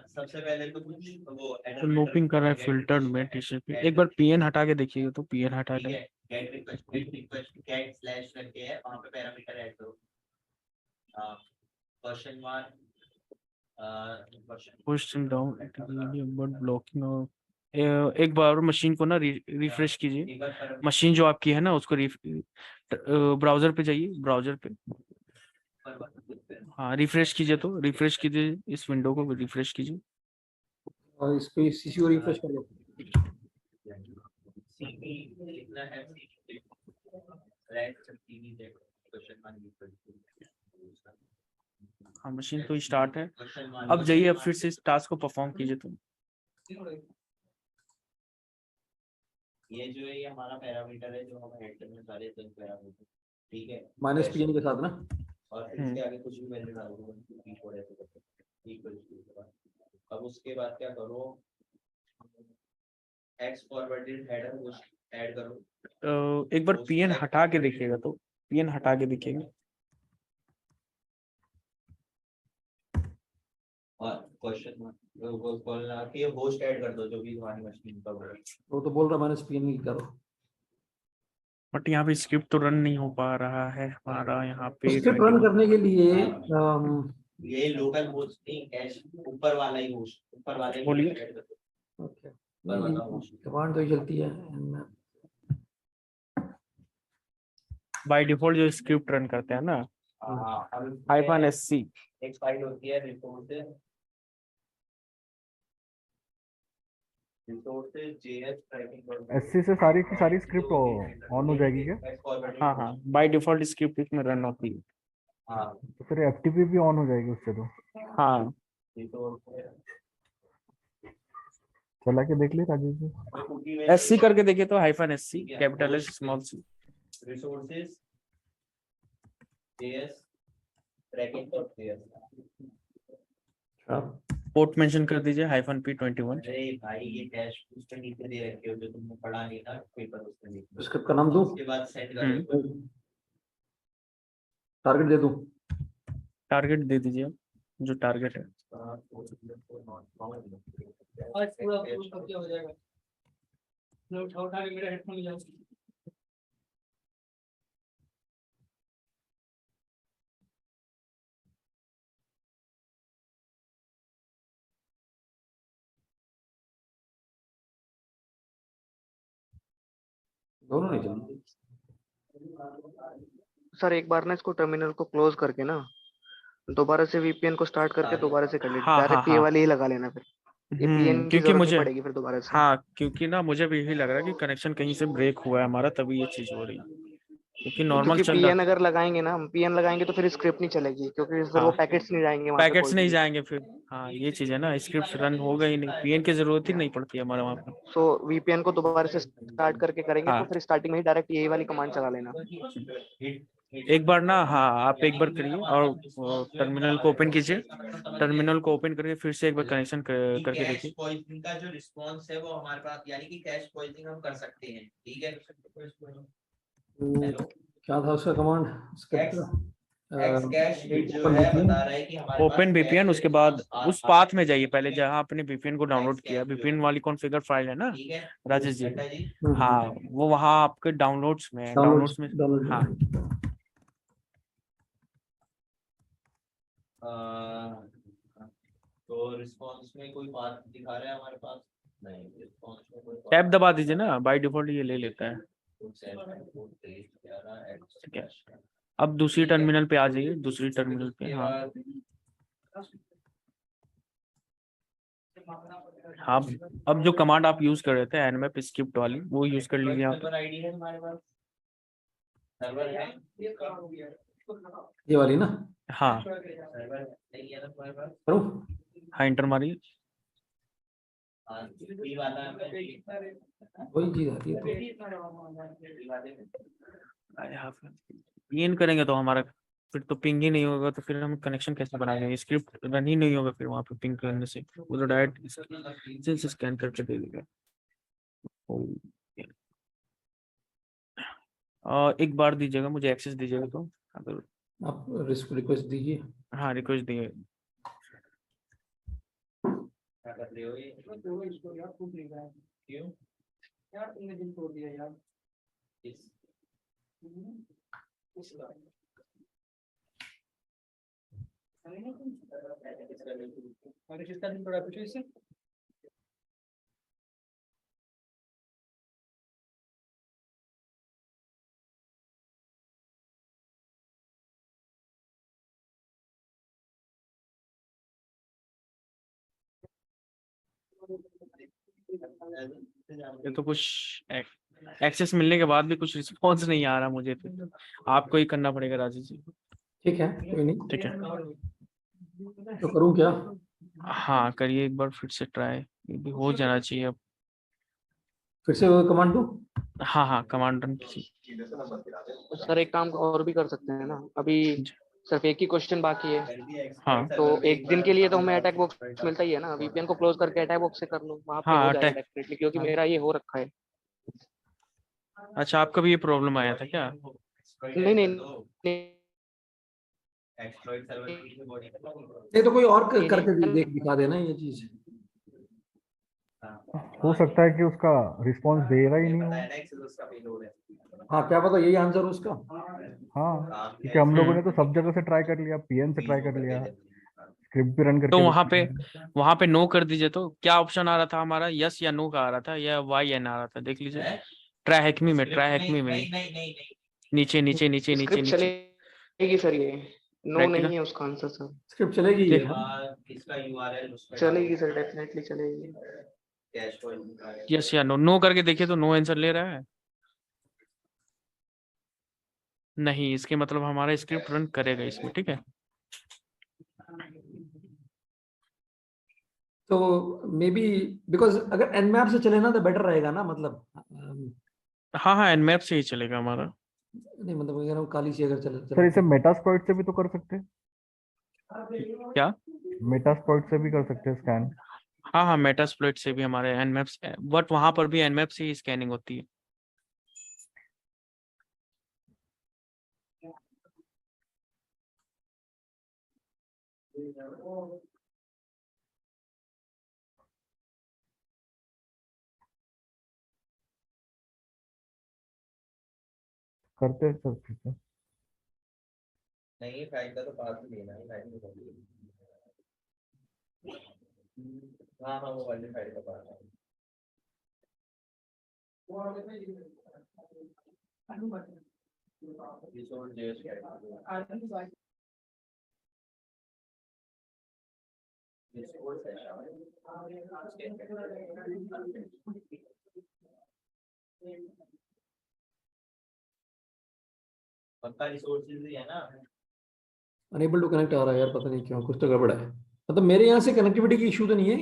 सबसे पहले तो कुछ वो तो लूपिंग कर रहा है फिल्टर्ड में TCP। एक बार PN हटा के देखिएगा तो, PN हटा ठीक के है, गेट रिक्वेस्ट कैट स्लैश करके है, वहां पे पैरामीटर ऐड करो। Question mark question push down but blocking. और एक बार मशीन को ना रिफ्रेश कीजिए। एक बार मशीन जो आपकी है ना उसको ब्राउजर पे जाइए, ब्राउजर पे हाँ रिफ्रेश कीजिए, तो रिफ्रेश कीजिए इस विंडो को, रिफ्रेश कीजिए। और इस पे CC को रिफ्रेश कर लो। सीपी कितना है, राइट टीवी देखो क्वेश्चन मार्क। हाँ मशीन तो स्टार्ट है। अब जाइए, अब फिर से इस टास्क को परफॉर्म कीजिए तो। ये जो है ये हमारा पैरामीटर है जो हम ऐड करने वाले हैं, पैरामीटर, ठीक है, -PN के साथ ना। और फिर इसके आगे कुछ भी वैल्यू डाल दो, इक्वल ऐसे करके इक्वल के बाद। अब उसके बाद क्या करो, एक्स फॉरवर्डेड हेडर कुछ ऐड करो। एक बार PN हटा के देखिएगा तो, PN हटा के देखिएगा। और क्वेश्चन वो बोलना कि होस्ट ऐड कर दो जो भी तुम्हारी मशीन का हो। वो तो बोल रहा -PN ही करो। बट यहाँ पे स्क्रिप्ट तो रन नहीं हो पा रहा है हमारा यहाँ पे। स्क्रिप्ट रन करने के लिए ये लोकल होस्ट नहीं, कैश ऊपर वाला ही होस्ट, ऊपर वाले बोलिए। ओके, कमांड तो ही चलती है। बाय डिफॉल्ट जो स्क्रिप्ट रन करते हैं ना, -SC एक फाइल होती है रिसोर्सेज JS ट्रैकिंग। SC से सारी की सारी स्क्रिप्ट ऑन हो जाएगी क्या? हाँ हाँ, बाय डिफॉल्ट स्क्रिप्ट इसमें रन होती है। हाँ तो फिर FTP भी ऑन हो जाएगी उससे तो। हाँ चला के देख ले राजीव जी। SC करके देखिए तो, -SC capital S small C। Resources JS tracking. Port mention कर दीजिए -P21। अरे भाई ये कैश उसके नीचे दे रखे हो जो तुमने पढ़ा नहीं था पेपर, उसके नीचे स्क्रिप्ट का नाम दूं? उसके बाद सेंड कर दो। टारगेट दे दूं? टारगेट दे दीजिए, जो टारगेट है। आज पूरा हो जाएगा। उठा के मेरा हेडफोन दोनों नहीं चलती। सर एक बार ना इसको टर्मिनल को क्लोज करके ना दोबारा से वीपीएन को स्टार्ट करके दोबारा से कर लीजिए, हाँ हाँ डायरेक्ट ये हाँ। वाली ही लगा लेना फिर, ये पीएन की क्योंकि जरूरत नहीं मुझे, पड़ेगी फिर दोबारा से। हाँ क्योंकि ना मुझे भी यही लग रहा है कि कनेक्शन कहीं से ब्रेक हुआ है हमारा, तभी ये चीज हो रही है, क्योंकि नॉर्मल क्योंकि चल रहा। पीएन अगर लगाएंगे ना, हम पीएन लगाएंगे तो फिर स्क्रिप्ट नहीं चलेगी, क्योंकि फिर वो हाँ पैकेट्स नहीं जाएंगे वहां पे पैकेट्स कोई नहीं भी। जाएंगे फिर। हाँ ये चीज है ना, स्क्रिप्ट रन होगा ही नहीं, पीएन की जरूरत ही नहीं पड़ती है हमारे वहाँ पे। सो वीपीएन को दोबारा से स्टार्ट करके करेंगे तो हाँ फिर स्टार्टिंग में ही डायरेक्ट यही वाली कमांड चला लेना। एक बार ना, हाँ आप एक बार करिए और टर्मिनल को ओपन कीजिए, टर्मिनल को ओपन करके फिर से एक बार कनेक्शन करके कैश देखिए। पॉइजनिंग का जो रिस्पॉन्स है वो हमारे पास, यानी कि कैश पॉइजनिंग हम कर सकते हैं, ठीक है। हेलो, क्या था उसका कमांड स्क्रिप्ट एक्स का? एक्स कैश हिट जो open है VPN? बता रहा है कि हमारे पास ओपन वीपीएन, कैश उसके बाद रिस्पॉन्स उस पाथ में जाइए पहले जहाँ आपने वीपीएन को डाउनलोड किया, कैश वीपीएन वाली कॉन्फ़िगर फाइल है ना ठीक है राजेश जी। बेटा जी। हाँ वो वहाँ आपके डाउनलोड्स में है, डाउनलोड डाउनलोड्स में। डाउनलोड हाँ तो रिस्पॉन्स में कोई बात दिखा रहा है हमारे पास? नहीं, रिस्पॉन्स में कोई टैब दबा दीजिए ना, बाय डिफॉल्ट ये ले लेता है। ठीक है, अब दूसरी टर्मिनल पे आ जाइए, दूसरी टर्मिनल पे। हाँ हाँ, अब जो कमांड आप यूज कर रहे थे nmap स्क्रिप्ट वाली, वो यूज कर लीजिए आप। सर्वर आईडी है हमारे पास, सर्वर है, ये वाली ना? हाँ सर्वर नहीं है ना हमारे पास। करूँ? हाँ इंटर मारिए। हाँ, ये वाला है, वही चीज आती है तो। ये वाले में। पिन करेंगे तो हमारा फिर तो पिंग ही नहीं होगा, तो फिर हम कनेक्शन कैसे बनाएंगे, स्क्रिप्ट रन ही नहीं होगा फिर वहाँ पे पिंग करने से, वो तो डायरेक्ट स्कैन करके दे देगा। और एक बार दीजिएगा मुझे एक्सेस दीजिएगा तो, अगर आप रिक्वेस्ट दीजिए। हाँ रिक्वेस्ट दिए। क्या कर रहे हो ये? क्यों? इस ये तो कुछ एक्सेस मिलने के बाद भी कुछ रिस्पॉन्स नहीं आ रहा मुझे, तो आपको ही करना पड़ेगा राजेश जी। ठीक है, कोई नहीं। ठीक है, तो करूँ क्या? हाँ करिए एक बार फिर से ट्राई, ये भी हो जाना चाहिए अब। फिर से वो कमांड दूँ? हाँ हाँ कमांड रन कीजिए। सर एक काम और भी कर सकते हैं ना, अभी सिर्फ एक ही क्वेश्चन बाकी है, हाँ तो एक दिन के लिए तो हमें अटैक बॉक्स मिलता ही है ना, वीपीएन को क्लोज करके अटैक बॉक्स से कर लो, वहां पे हो हाँ जाएगा डेफिनेटली, क्योंकि मेरा ये हो रखा है। अच्छा आपका भी ये प्रॉब्लम आया था क्या? नहीं नहीं नहीं, एक्सप्लॉइट सर्वर की बॉडी नहीं तो कोई और करके नहीं, दिखा देना ये चीज। हो सकता है कि उसका रिस्पांस देगा ही नहीं वो। पता है ना, एक्सेस उसका पेलोड है। हाँ क्या पता यही आंसर उसका। हाँ क्योंकि हम लोगों ने तो सब जगह से ट्राई कर लिया, पीएन से ट्राई कर लिया, स्क्रिप्ट भी रन तो करके वहां पे नो कर दीजिए, तो क्या ऑप्शन आ रहा था हमारा, यस या नो का आ रहा था, या वाई एन आ रहा था, देख लीजिए। ट्राई हैकमी में, ट्राई हैकमी में नहीं नहीं नहीं नहीं, नीचे नीचे नीचे नीचे स्क्रिप्ट नीचे चलेगी सर, ये नो प्रैक्टिकल नहीं है उसका आंसर सर। स्क्रिप्ट चलेगी ये। इसका यूआरएल उसका चलेगी सर, डेफिनेटली चलेगी। कैश पॉइंट का है। यस या नो, नो करके देखिए तो नो आंसर ले रहा है। नहीं, इसके मतलब हमारा स्क्रिप्ट रन करेगा इसमें, ठीक है। तो मे बी बिकॉज अगर एनमैप से चले ना तो बेटर रहेगा ना, मतलब हाँ हाँ एनमैप से ही चलेगा हमारा। नहीं मतलब अगर काली से अगर सर इसे मेटास्प्लॉइट से भी तो कर सकते हैं, क्या? मेटास्प्लॉइट से भी कर सकते हैं स्कैन। हाँ हाँ मेटास्प्लॉइट से भी हमारे एनमैप, बट वहां पर भी एनमैप से ही स्कैनिंग होती है। करते हैं सर ठीक है। नहीं, फाइल का तो पास ही लेना है, फाइल को हाँ हाँ वो वाली फाइल का पास है। रिसोर्स layers क्या है? रिसोर्स है पक्का रिसोर्सेज ही है ना। अनेबल टू कनेक्ट आ रहा है यार, पता नहीं क्यों, कुछ तो गड़बड़ है। मतलब मेरे यहाँ से कनेक्टिविटी की इशू तो नहीं है?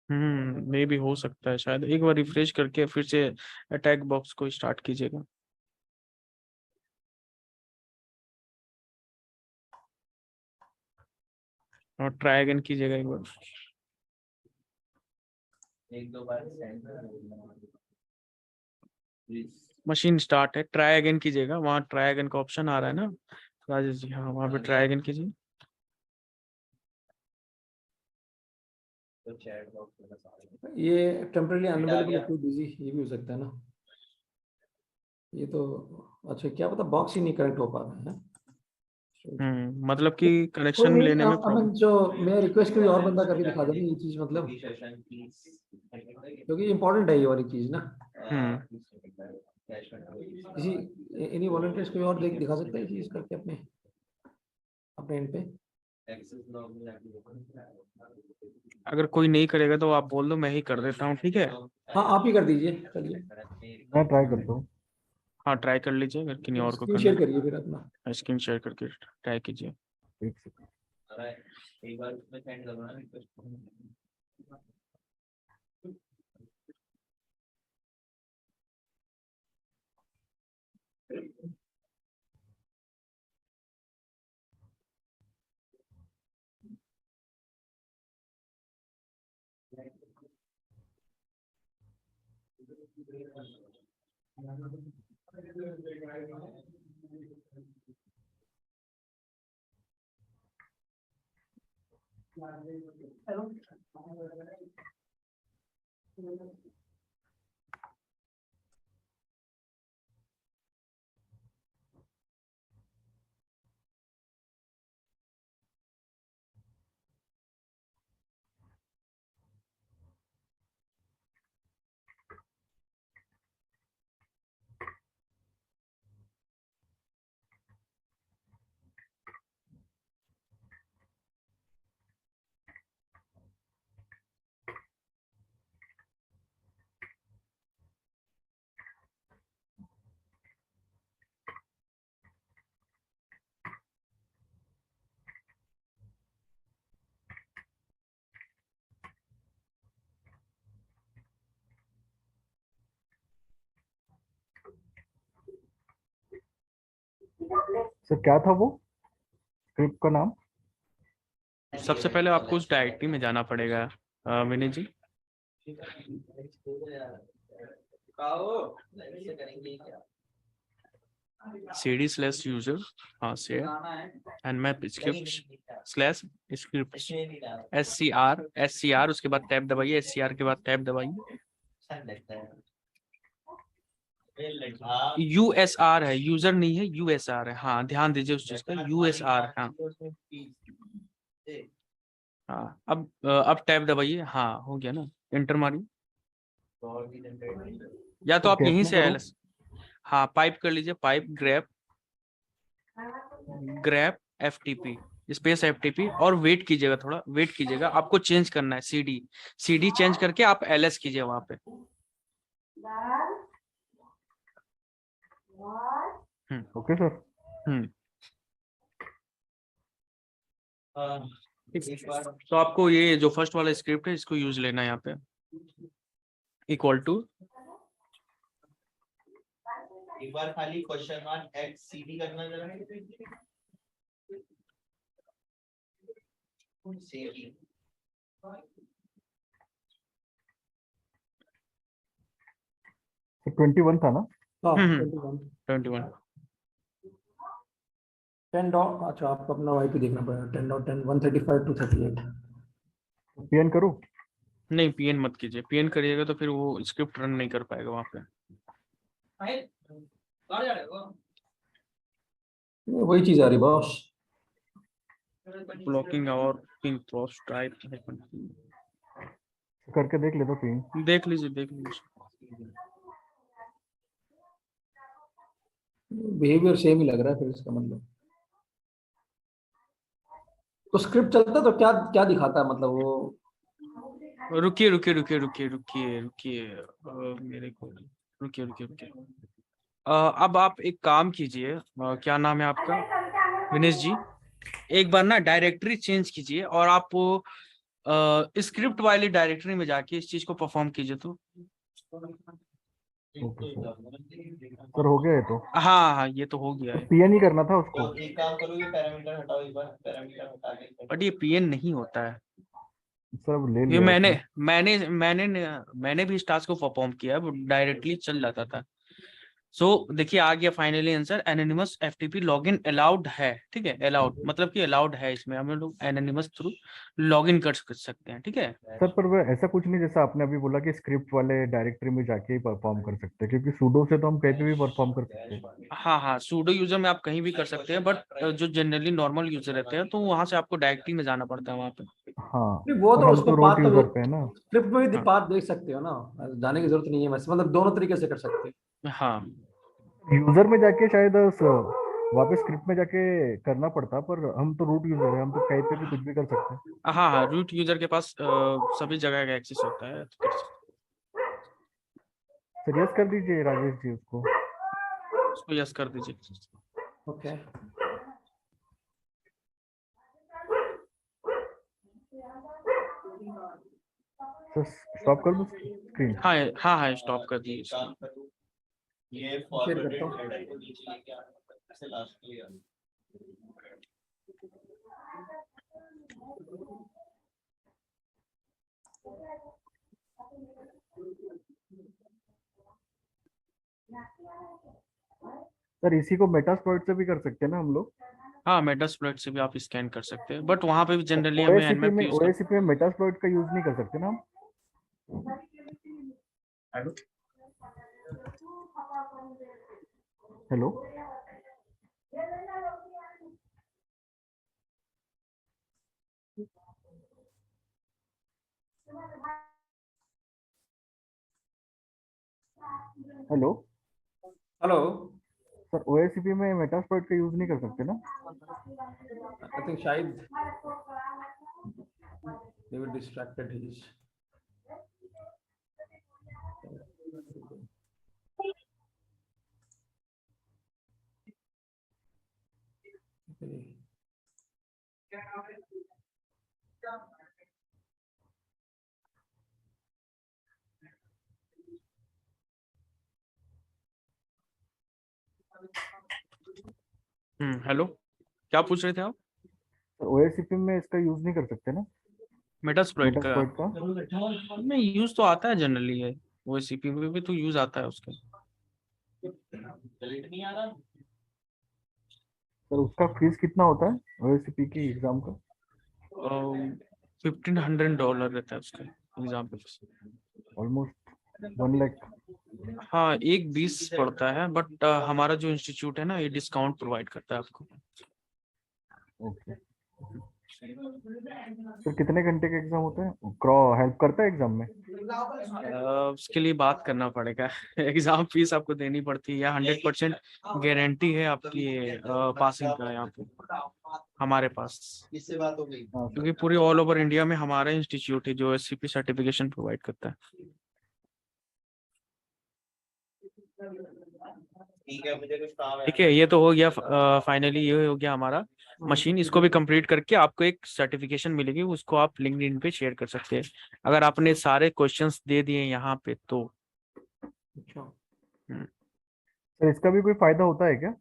मे भी हो सकता है शायद। एक बार रिफ्रेश करके फिर से अटैक बॉक्स को स्टार्ट कीजिएगा। और ट्राई अगेन कीजिएगा एक बार। एक दो बार सेंड प्लीज। मशीन स्टार्ट है, ट्राई अगेन कीजिएगा। वहाँ ट्राई अगेन का ऑप्शन आ रहा है ना राजेश जी? हाँ, वहाँ पे ट्राई अगेन कीजिए। तो चैट बॉक्स में बता ये टेम्परेरी अनअवेलेबल गया। टू बिजी, ये भी हो सकता है ना। ये तो अच्छा, क्या पता बॉक्स ही नहीं कनेक्ट हो पा रहा है। मतलब कि कोई कनेक्शन नहीं, लेने में अब प्रॉब्लम। जो मैं रिक्वेस्ट कोई और बंदा करके दिखा देना ये चीज, मतलब सेशन प्लीज क्योंकि इम्पोर्टेंट है ये वाली चीज ना। कैश में किसी एनी वॉलंटियर्स कोई और दिखा सकता है ये चीज करके अपने अपने एंड पे। एक्सेस लॉग अगर कोई नहीं करेगा तो आप बोल दो, मैं ही कर देता हूँ, ठीक है? हाँ आप ही कर दीजिए, चलिए मैं ट्राई करता हूँ। हाँ, ट्राई कर लीजिए, अगर किन्हीं और को स्क्रीन करना शेयर करिए फिर अपना। है स्क्रीन शेयर करके ट्राई कीजिए। एक सेकंड। एक बार उसमें सेंड करो ना रिक्वेस्ट। सर क्या था वो स्क्रिप्ट का नाम? सबसे पहले आपको उस डायरेक्टरी में जाना पड़ेगा विनय जी। करेंगे cd/user, हाँ share and map script SCR, उसके बाद टैब दबाइए, SCR के बाद टैब दबाइए। USR है, यूजर नहीं है, USR है। हाँ, ध्यान दीजिए उस चीज का, USR। हाँ हाँ, अब टैब दबाइए। हाँ, हो गया ना, एंटर मारिए। या तो तो आप यहीं कैसे से करूँ? हाँ, पाइप कर लीजिए, pipe grab FTP space FTP, और वेट कीजिएगा, थोड़ा वेट कीजिएगा। आपको चेंज करना है CD चेंज करके आप LS कीजिए वहां पे। Okay sir. तो आपको ये जो फर्स्ट वाला स्क्रिप्ट है इसको यूज लेना है यहाँ पे, इक्वल टू। एक बार खाली क्वेश्चन मार्क CD करना जरा। CD 21 था ना? हाँ 21 10 डॉट, अच्छा आपको अपना वाईपी देखना पड़ेगा। 10.10 135 to 38। पीएन करूँ? नहीं, PN मत कीजिए। PN करिएगा तो फिर वो स्क्रिप्ट रन नहीं कर पाएगा वहां पे। वही चीज आ रही बॉस। ब्लॉकिंग और पिंग क्रॉस टाइप करके देख ले तो पीएन। देख लीजिए। बिहेवियर सेम ही लग रहा है फिर इसका मतलब। तो स्क्रिप्ट चलता तो क्या क्या दिखाता है मतलब वो? रुकिए रुकिए रुकिए रुकिए रुकिए रुकिए मेरे को रुकिए रुकिए रुकिए। अब आप एक काम कीजिए, क्या नाम है आपका, विनेश जी। एक बार ना डायरेक्टरी चेंज कीजिए और आप स्क्रिप्ट वाली डायरेक्टरी में जाके इस चीज को परफॉर्म कीजिए तो। ओके सर हो गया है तो हाँ हाँ ये तो हो गया है, पीएन ही करना था उसको। तो एक काम करो, ये पैरामीटर हटाओ, एक बार पैरामीटर हटा के बट ये पीएन नहीं होता है। सर अब ले ये लिया मैंने उसने। मैंने मैंने मैंने भी इस टास्क को परफॉर्म किया है, वो डायरेक्टली चल जाता था। सो देखिए आ गया finally answer, anonymous FTP login allowed है। ठीक है, अलाउड मतलब कि अलाउड है, इसमें हम लोग एनोनिमस थ्रू लॉगिन कर सकते हैं। ठीक है, सर पर वो ऐसा कुछ नहीं जैसा आपने अभी बोला कि स्क्रिप्ट वाले डायरेक्टरी में जाके ही परफॉर्म कर सकते हैं, क्योंकि सूडो से तो हम कहीं पे भी परफॉर्म कर सकते हैं। हाँ हाँ सूडो यूजर में आप कहीं भी कर सकते हैं, बट जो जनरली नॉर्मल यूजर रहते हैं तो वहां से आपको डायरेक्टली में जाना पड़ता है वहां पे। हाँ नहीं, वो पर तो हम उसको तो रूट पाथ तो यूजर पे है ना। स्क्रिप्ट में भी हाँ पाथ देख सकते हो ना, जाने की जरूरत नहीं है वैसे, मतलब दोनों तरीके से कर सकते हैं। हाँ यूजर में जाके शायद वापस स्क्रिप्ट में जाके करना पड़ता, पर हम तो रूट यूजर है, हम तो कहीं पे भी कुछ भी कर सकते हैं। हाँ हाँ रूट यूजर के पास सभी जगह का एक्सेस होता है तो कर सकते सर यस कर दीजिए राजेश जी उसको। हैं। उसको यस कर दीजिए। ओके। सर स्टॉप कर दूं स्क्रीन। हाँ हाँ हाँ स्टॉप कर दीजिए इसको। काम करो, ये शेयर फॉरवर्डेड करता हूँ। थ्रेड को नीचे लेके आना से लास्ट के लिए। सर इसी को मेटास्प्लॉइट से भी कर सकते हैं ना हम लोग। हाँ मेटास्प्लॉइट से भी आप स्कैन कर सकते हैं, बट वहां पे भी जनरली हमें ओएससीपी एनमैप में यूज कर। ओएससीपी में मेटास्प्लॉइट का यूज नहीं कर सकते ना हम। Hello hello hello. Sir OSCP में मेटास्प्लॉइट का यूज नहीं कर सकते ना। आई थिंक शायद they were distracted he is okay. Hello, क्या पूछ रहे थे आप? सर ओएससीपी में इसका यूज नहीं कर सकते ना मेटास्प्लॉइट का मेटास्प्लॉइट का। में यूज तो आता है जनरली है, वो सीपी में भी तो यूज आता है उसका। डिलीट नहीं आ रहा। सर उसका फीस कितना होता है ओएससीपी की एग्जाम का। $1,500 रहता है उसका एग्जाम पे। ऑलमोस्ट 1 लाख। हाँ 1,20 पड़ता है, बट हमारा जो इंस्टीट्यूट है ना ये डिस्काउंट प्रोवाइड करता है आपको। ओके सर कितने घंटे का एग्जाम होता है, क्रॉ हेल्प करता है एग्जाम में। उसके लिए बात करना पड़ेगा। एग्जाम फीस आपको देनी पड़ती है, या 100% गारंटी है आपकी पासिंग का यहाँ पे हमारे पास, किससे बात हो गई? हाँ सर। क्योंकि पूरे ऑल ओवर इंडिया में हमारा इंस्टीट्यूट है जो एससीपी सर्टिफिकेशन प्रोवाइड करता है। ठीक है, मुझे कुछ काम है। ठीक है, ये तो हो गया फाइनली, ये हो गया हमारा मशीन। इसको भी कंप्लीट करके आपको एक सर्टिफिकेशन मिलेगी, उसको आप लिंक्डइन पे शेयर कर सकते हैं अगर आपने सारे क्वेश्चंस दे दिए यहाँ पे तो। अच्छा। सर इसका भी कोई फायदा होता है क्या।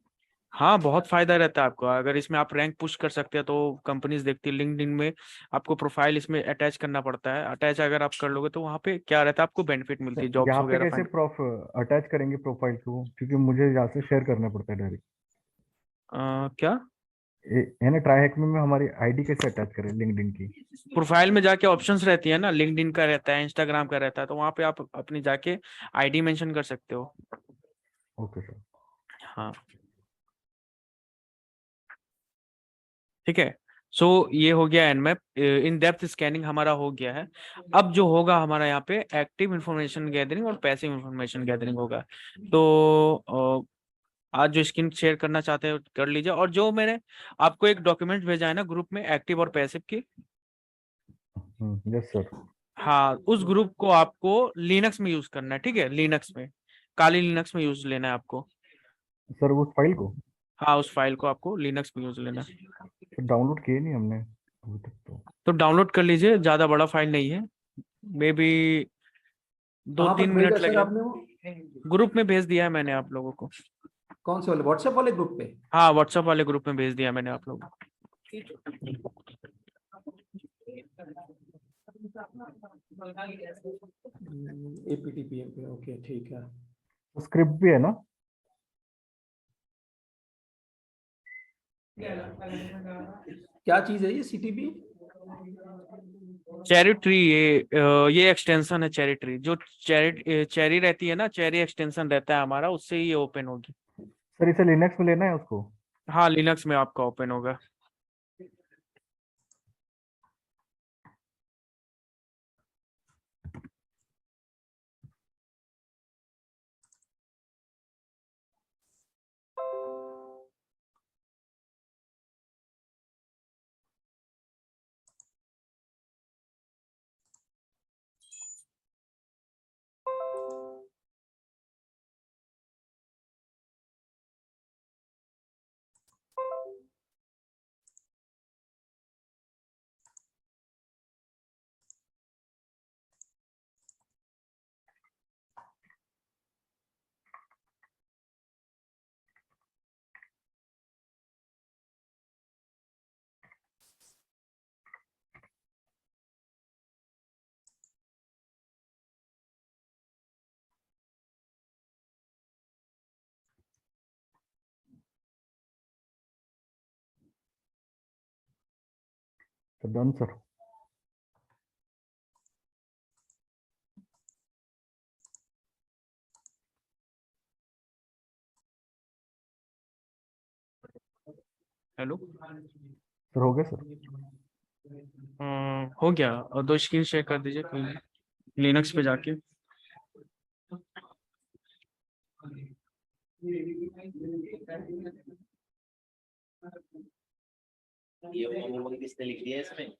हाँ बहुत फायदा रहता है आपको, अगर इसमें आप रैंक पुश कर सकते हैं तो कंपनीज देखती है। लिंक्डइन में आपको प्रोफाइल इसमें अटैच करना पड़ता है, अटैच अगर आप कर लोगे तो वहाँ पे क्या रहता है, आपको बेनिफिट मिलती है, जॉब्स यहाँ पे वगैरह कैसे फाइंड। प्रोफ अटैच करेंगे प्रोफाइल को, क्योंकि मुझे यहाँ से शेयर करना पड़ता है डायरेक्ट। क्या है ना ट्राई हैक में हमारी आईडी कैसे अटैच करें लिंक्डइन की। प्रोफाइल में जाके ऑप्शंस रहती है ना, लिंक्डइन का रहता है, इंस्टाग्राम का रहता है, तो वहाँ पे आप अपनी जाके आईडी मेंशन कर सकते हो। Okay sir. हाँ ठीक है, सो ये हो गया एनमैप, इन डेप्थ स्कैनिंग हमारा हो गया है। अब जो होगा हमारा यहाँ पे एक्टिव इंफॉर्मेशन गैदरिंग और पैसिव इंफॉर्मेशन गैदरिंग होगा। तो आज जो स्क्रीन शेयर करना चाहते हैं कर लीजिए। और जो मैंने आपको एक डॉक्यूमेंट भेजा है ना ग्रुप में एक्टिव और पैसिव की, यस सर। हाँ उस ग्रुप को आपको लिनक्स में यूज करना है, ठीक है, लिनक्स में, काली लिनक्स में यूज लेना है आपको। सर उस फाइल को हाँ उस फाइल को आपको लिनक्स में यूज लेना है। डाउनलोड किए नहीं हमने अभी तक तो डाउनलोड कर लीजिए, ज्यादा बड़ा फाइल नहीं है, मे बी कहाँ पर 2-3 भेजा मिनट सर लगेगा। आपने वो? ग्रुप में भेज दिया है मैंने आप लोगों को। कौन से वाले, व्हाट्सएप वाले ग्रुप पे? हाँ व्हाट्सएप वाले ग्रुप में भेज दिया मैंने आप लोगों को। APTPM पे, ओके ठीक है। स्क्रिप्ट भी है ना? क्या चीज है ये CTP? चेरी ट्री, ये एक्सटेंशन है चेरी ट्री, जो चेरी रहती है ना, चेरी एक्सटेंशन रहता है हमारा, उससे ही ये ओपन होगी। सर इसे लिनक्स में लेना है उसको? हाँ लिनक्स में आपका ओपन होगा। तो डन सर। हेलो, सर हो गया सर। हो गया। और 2 स्क्रीन शेयर कर दीजिए कोई लिनक्स पे जाके। ये वो किसने लिख दिया इसमें?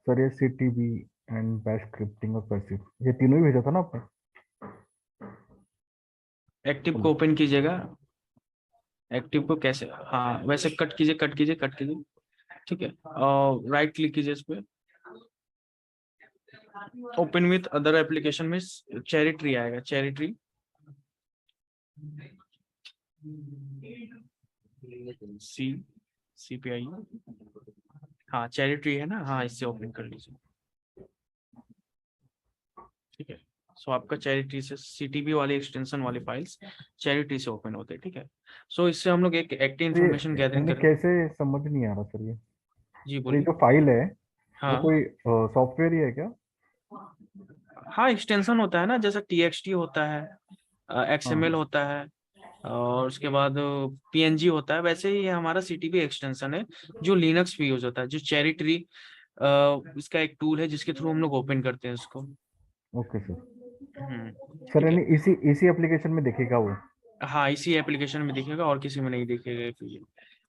सर ये CTB एंड बैश स्क्रिप्टिंग और पैसिव ये तीनों ही भेजा था ना आपने? एक्टिव को ओपन कीजिएगा। एक्टिव को कैसे, हाँ वैसे कट कीजिए, कट कीजिए, कट कीजिए, ठीक है। और राइट क्लिक कीजिए इस पे, ओपन विथ अदर एप्लीकेशन में चेरी ट्री आएगा, चेरी ट्री। CPI, हाँ चेरी ट्री है ना, हाँ इससे ओपन कर लीजिए, ठीक है। सो आपका चेरी ट्री से CTB वाली एक्सटेंशन वाली फाइल्स चेरी ट्री से ओपन होते हैं, ठीक है। सो इससे हम लोग एक एक्टिव ये इन्फॉर्मेशन गैदरिंग इन्हें करेंगे। कैसे समझ नहीं आ रहा सर ये? जी ये बोलिए। जो फाइल है वो हाँ कोई सॉफ्टवेयर ही है क्या? हाँ एक्सटेंशन होता है ना, जैसे TXT होता है, XML हाँ। होता है, और उसके बाद PNG होता है, वैसे ही ये हमारा CTB एक्सटेंशन है जो लिनक्स पे यूज होता है, जो चेरी ट्री इसका एक टूल है जिसके थ्रू हम लोग ओपन करते हैं इसको। Okay sir. सर ठीक है। यानी इसी इसी एप्लीकेशन में दिखेगा वो? हाँ इसी एप्लीकेशन में दिखेगा और किसी में नहीं दिखेगा फिर ये।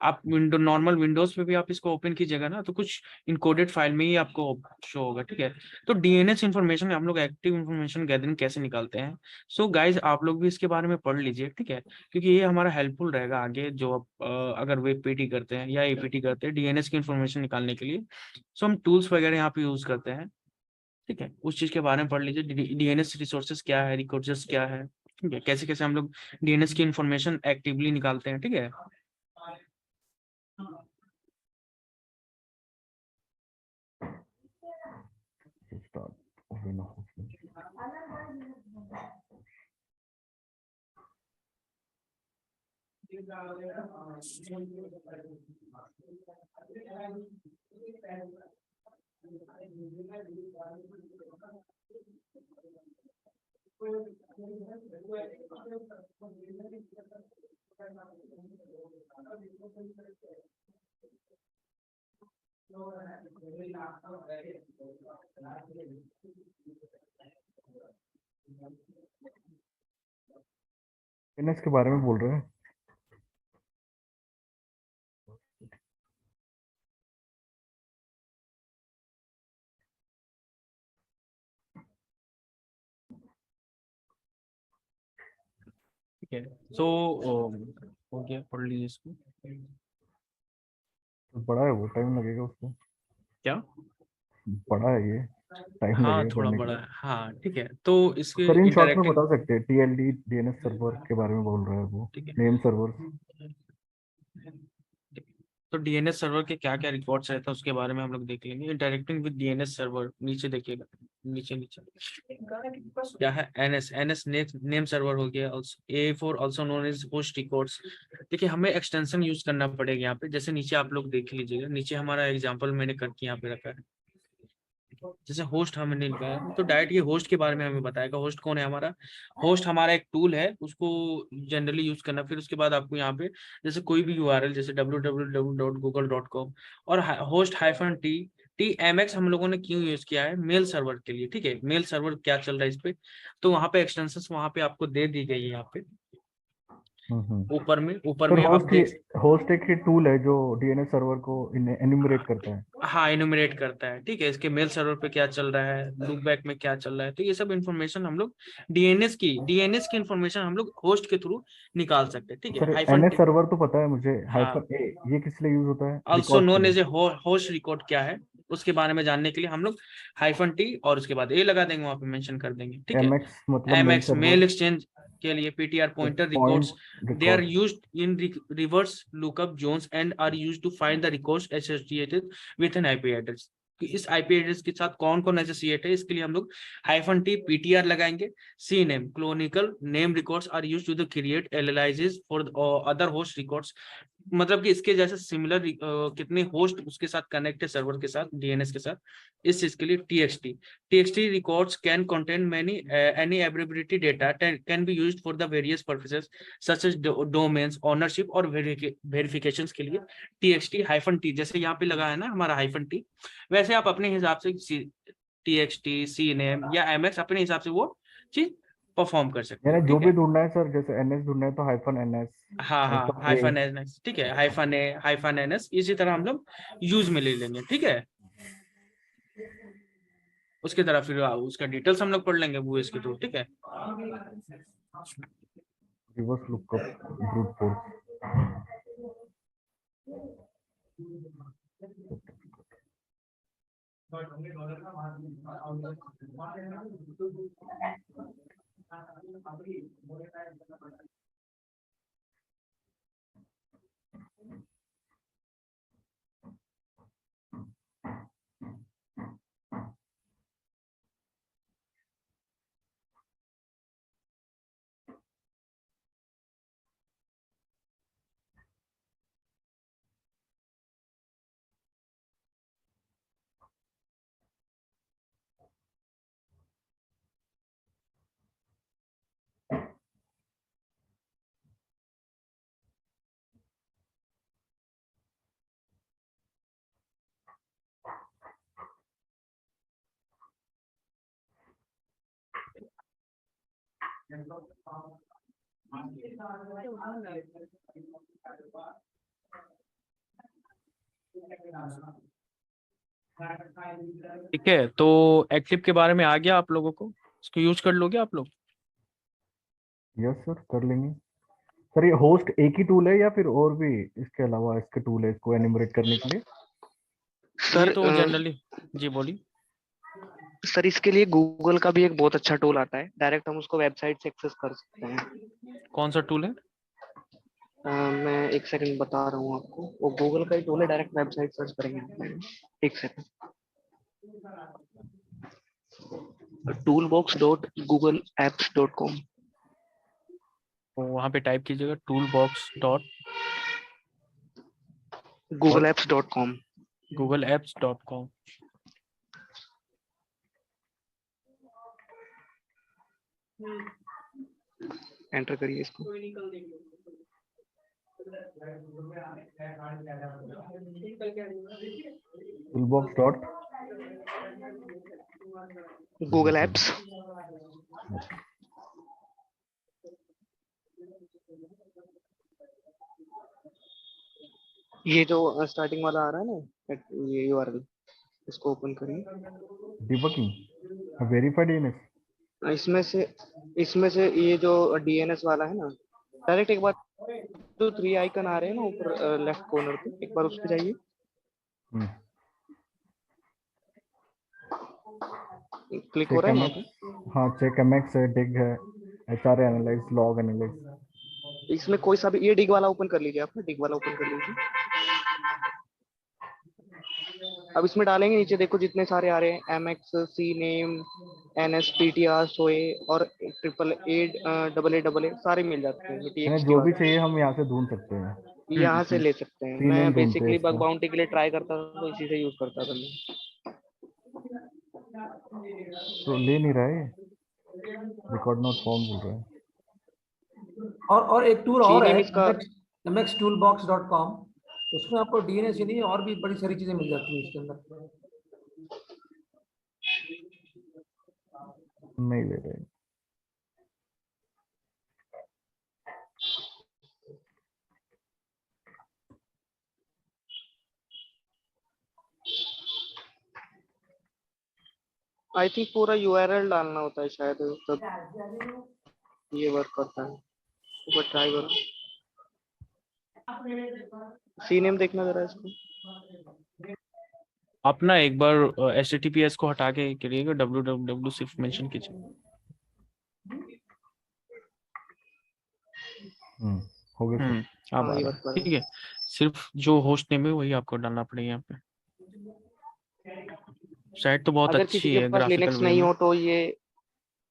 आप नॉर्मल विंडोज पे भी आप इसको ओपन कीजिएगा ना, तो कुछ इनकोडेड फाइल में ही आपको शो होगा, ठीक है। तो DNS इन्फॉर्मेशन हम लोग एक्टिव इन्फॉर्मेशन गैदरिंग कैसे निकालते हैं, सो गाइज आप लोग भी इसके बारे में पढ़ लीजिए, ठीक है, क्योंकि ये हमारा हेल्पफुल रहेगा आगे जो आप अगर वेब PT करते हैं या APT करते हैं DNS की इन्फॉर्मेशन निकालने के लिए। सो हम टूल्स वगैरह यहाँ पे यूज करते हैं, ठीक है, उस चीज के बारे में पढ़ लीजिए। DNS रिसोर्सेज क्या है, रिसोर्सेज क्या है, ठीक है, कैसे कैसे हम लोग DNS की इंफॉर्मेशन एक्टिवली निकालते हैं, ठीक है। Start open host. एनएस के बारे में बोल रहे हैं। ठीक है, तो हो गया, पढ़ लीजिए इसको। तो बड़ा है वो, टाइम लगेगा उसको। क्या? बड़ा है ये, टाइम हाँ लगेगा थोड़ा पढ़ने बड़ा के। है, हाँ ठीक है, तो इसके सर इन शॉर्ट में इंटरेक्टिंग। बता सकते हैं, टीएलडी डीएनएस सर्वर के बारे में बोल रहा है वो, ठीक है, नेम सर्वर। तो डीएनएस सर्वर के क्या क्या रिकॉर्ड्स रहता है उसके बारे में हम लोग देख लेंगे। इंटरेक्टिंग विद डीएनएस सर्वर, नीचे देखिएगा, नीचे नीचे क्या है, एनएस, एनएस नेम सर्वर हो गया। A for also known as host records. देखिए हमें एक्सटेंशन यूज करना पड़ेगा यहाँ पे, जैसे नीचे आप लोग देख लीजिएगा, नीचे हमारा एग्जांपल मैंने करके यहाँ पे रखा है। जैसे होस्ट हमने लिखा है, तो डायरेक्ट ये होस्ट के बारे में हमें बताएगा। होस्ट कौन है हमारा? होस्ट हमारा एक टूल है, उसको जनरली यूज करना। फिर उसके बाद आपको यहाँ पे जैसे कोई भी यूआरएल, जैसे www.google.com और होस्ट -t TMX हम लोगों ने क्यों यूज किया है? मेल सर्वर के लिए। ठीक है, मेल सर्वर क्या चल रहा है इस पे, तो वहाँ पे एक्सटेंशन वहाँ पे आपको दे दी गई है। यहाँ पे ऊपर सर में आप देख, होस्ट एक ही टूल है जो डीएनएस सर्वर को एन्यूमरेट करता है। हाँ इनुमरेट करता है। ठीक है, इसके मेल सर्वर पे क्या चल रहा है, लूप बैक में क्या चल रहा है, तो ये सब इन्फॉर्मेशन हम लोग डीएनएस की इन्फॉर्मेशन हम लोग होस्ट के थ्रू निकाल सकते हैं। ठीक है, सर हाइफन एनएस सर्वर तो पता है मुझे, हाँ, हाइफन ए ये किस लिए यूज होता है? ऑल्सो रिकॉर्ड्स के नोन लिए। एज ए होस्ट रिकॉर्ड क्या है, उसके बारे में जानने के लिए हम लोग -t और उसके बाद ए लगा देंगे, वहां पे मेंशन कर देंगे। ठीक है, एमएक्स मतलब mail MX server. Mail exchange के लिए PTR pointer point records, they are records. Used in reverse lookup zones and are used to find the records associated with an IP address. कि इस IP address के साथ कौन कौन associate है, इसके लिए हम लोग -t पीटीआर लगाएंगे। C name canonical name records are used to the create analysis for other host records. मतलब कि इसके जैसे सिमिलर कितने होस्ट उसके साथ कनेक्ट है, सर्वर के साथ, डीएनएस के साथ, इस चीज के लिए TXT records can contain many any abbreviated data can be used for the various purposes such as domains ownership और वेरिफिकेशंस के लिए -t। जैसे यहाँ पे लगा है ना हमारा -t, वैसे आप अपने हिसाब से टीएक्सटी, सी नेम या एमएक्स अपने हिसाब से वो चीज परफॉर्म कर सकते यानी हो। जो ठीक भी है, ढूंढना है सर, जैसे एनएस ढूंढना है तो हाइफन एनएस, हाँ हाँ, हाइफन ए। Hyphen NS. ठीक है, हाइफन ए, हाइफन एनएस, इसी तरह हम लोग यूज में ले लेंगे। ठीक है, उसके तरह फिर उसका डिटेल्स हम लोग पढ़ लेंगे वो इसके थ्रू। ठीक है, रिवर्स लुकअप ब्रूट फोर्स। ठीक है, तो एक्टिव के बारे में आ गया आप लोगों को, इसको यूज कर लोगे आप लोग? यस सर, कर लेंगे। सर ये होस्ट एक ही टूल है या फिर और भी इसके अलावा इसके टूल है इसको एनिमरेट करने के लिए? ये सर तो जनरली, जी बोलिए। सर इसके लिए गूगल का भी एक बहुत अच्छा टूल आता है, डायरेक्ट हम उसको वेबसाइट से एक्सेस कर सकते हैं। कौन सा टूल है? मैं एक सेकंड बता रहा हूँ आपको, वो गूगल का ही टूल है, डायरेक्ट वेबसाइट सर्च करेंगे। एक सेकंड, toolbox.googleapps.com। तो वहाँ पे टाइप कीजिएगा toolbox.googleapps.com। googleapps.com। एंटर करिए इसको। Toolbox dot Google apps. ये जो स्टार्टिंग वाला आ रहा है ना, ये यूआरएल, इसको ओपन करिए। Debugging verified DNS. इसमें से ये जो डीएनएस वाला है ना, डायरेक्ट एक बार जो 3 आइकन आ रहे हैं ना ऊपर लेफ्ट कॉर्नर पे, एक बार उस पे जाइए। क्लिक हो रहा है वहाँ पे? हाँ, चेक एमएक्स है, डिग है, एचआर एनालाइज, लॉग एनालाइज। इसमें कोई सा भी, ये डिग वाला ओपन कर लीजिए, आप डिग वाला ओपन कर लीजिए। अब इसमें डालेंगे, नीचे देखो जितने सारे आ रहे हैं, एमएक्स, सी नेम, एनएसपीटीआर, सोए और ट्रिपल ए, डबल ए सारे मिल जाते हैं यानी टीएक्सटी जो भी वाले। चाहिए हम यहाँ से ढूंढ सकते हैं। यहाँ से ले सकते हैं। सी मैं नेम ढूंढते हैं बेसिकली बग इसका। बाउंटी के लिए ट्राई करता था, तो इसी से यूज करता था मैं। तो ले नहीं रहा है, रिकॉर्ड नॉट फाउंड बोल रहा है। और एक टूल सी और नेम है, इसका, mxtoolbox.com, उसमें आपको डीएनएस ही नहीं और भी बड़ी सारी चीजें मिल जाती है उसके अंदर। नहीं ले रहे। आई थिंक पूरा यूआरएल डालना होता है शायद, तब ये वर्क करता है। एक बार ट्राई करो, सी नेम देखना जरा इसको। आप ना एक बार HTTPS को हटा के करिएगा, www सिर्फ मेंशन कीजिए। हो गया सर। आप हाँ, आ ये रहा वर्क है, कर रहा ठीक है। सिर्फ जो होस्ट नेम है वही आपको डालना पड़ेगा यहाँ पे। साइट तो है। बहुत अगर किसी अच्छी के है पास ग्राफिकल लिनक्स वे नहीं में। हो तो ये,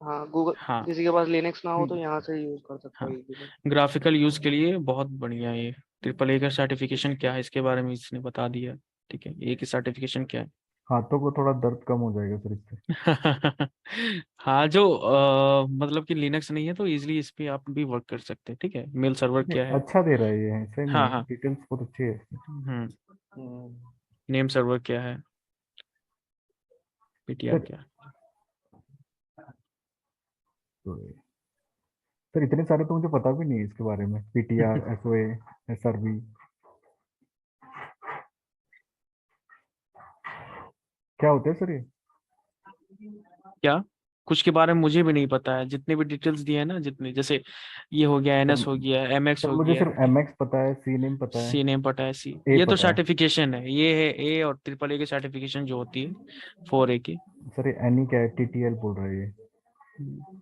हाँ गूगल, हाँ किसी के पास लिनक्स ना हो तो यहाँ से यूज कर सकता हाँ, है easily। ग्राफिकल यूज के लिए बहुत बढ़िया है ये। AAA का सर्टिफिकेशन क्या है इसके बारे में इसने बता दिया, ठीक है। A की सर्टिफिकेशन क्या है। हाथों को थोड़ा दर्द कम हो जाएगा सर इससे। हाँ, जो मतलब कि लिनक्स नहीं है तो इजीली इस पे आप भी वर्क कर सकते हैं, ठीक है। मेल सर्वर नहीं, क्या है। अच्छा दे रहा है ये, सही हाँ में हाँ। डिटेल्स बहुत अच्छी है इसमें। नेम सर्वर क्या है, PTR सर क्या है। सर इतने सारे तो मुझे पता भी नहीं है इसके बारे में, पीटीआर, एसओए, एसआरवी क्या होते हैं सर ये? क्या कुछ के बारे में मुझे भी नहीं पता है। जितने भी डिटेल्स दिए हैं ना, जितने जैसे ये हो गया, सर, NS हो गया, MX सर हो मुझे गया, सिर्फ एमएक्स पता है, सी नेम पता है, सी नेम पता है, सी ए ये तो पता है। सर्टिफिकेशन है। ये है A और AAA की सर्टिफिकेशन जो होती है 4A की। सर ये एनी क्या है, टीटीएल बोल रहा है ये,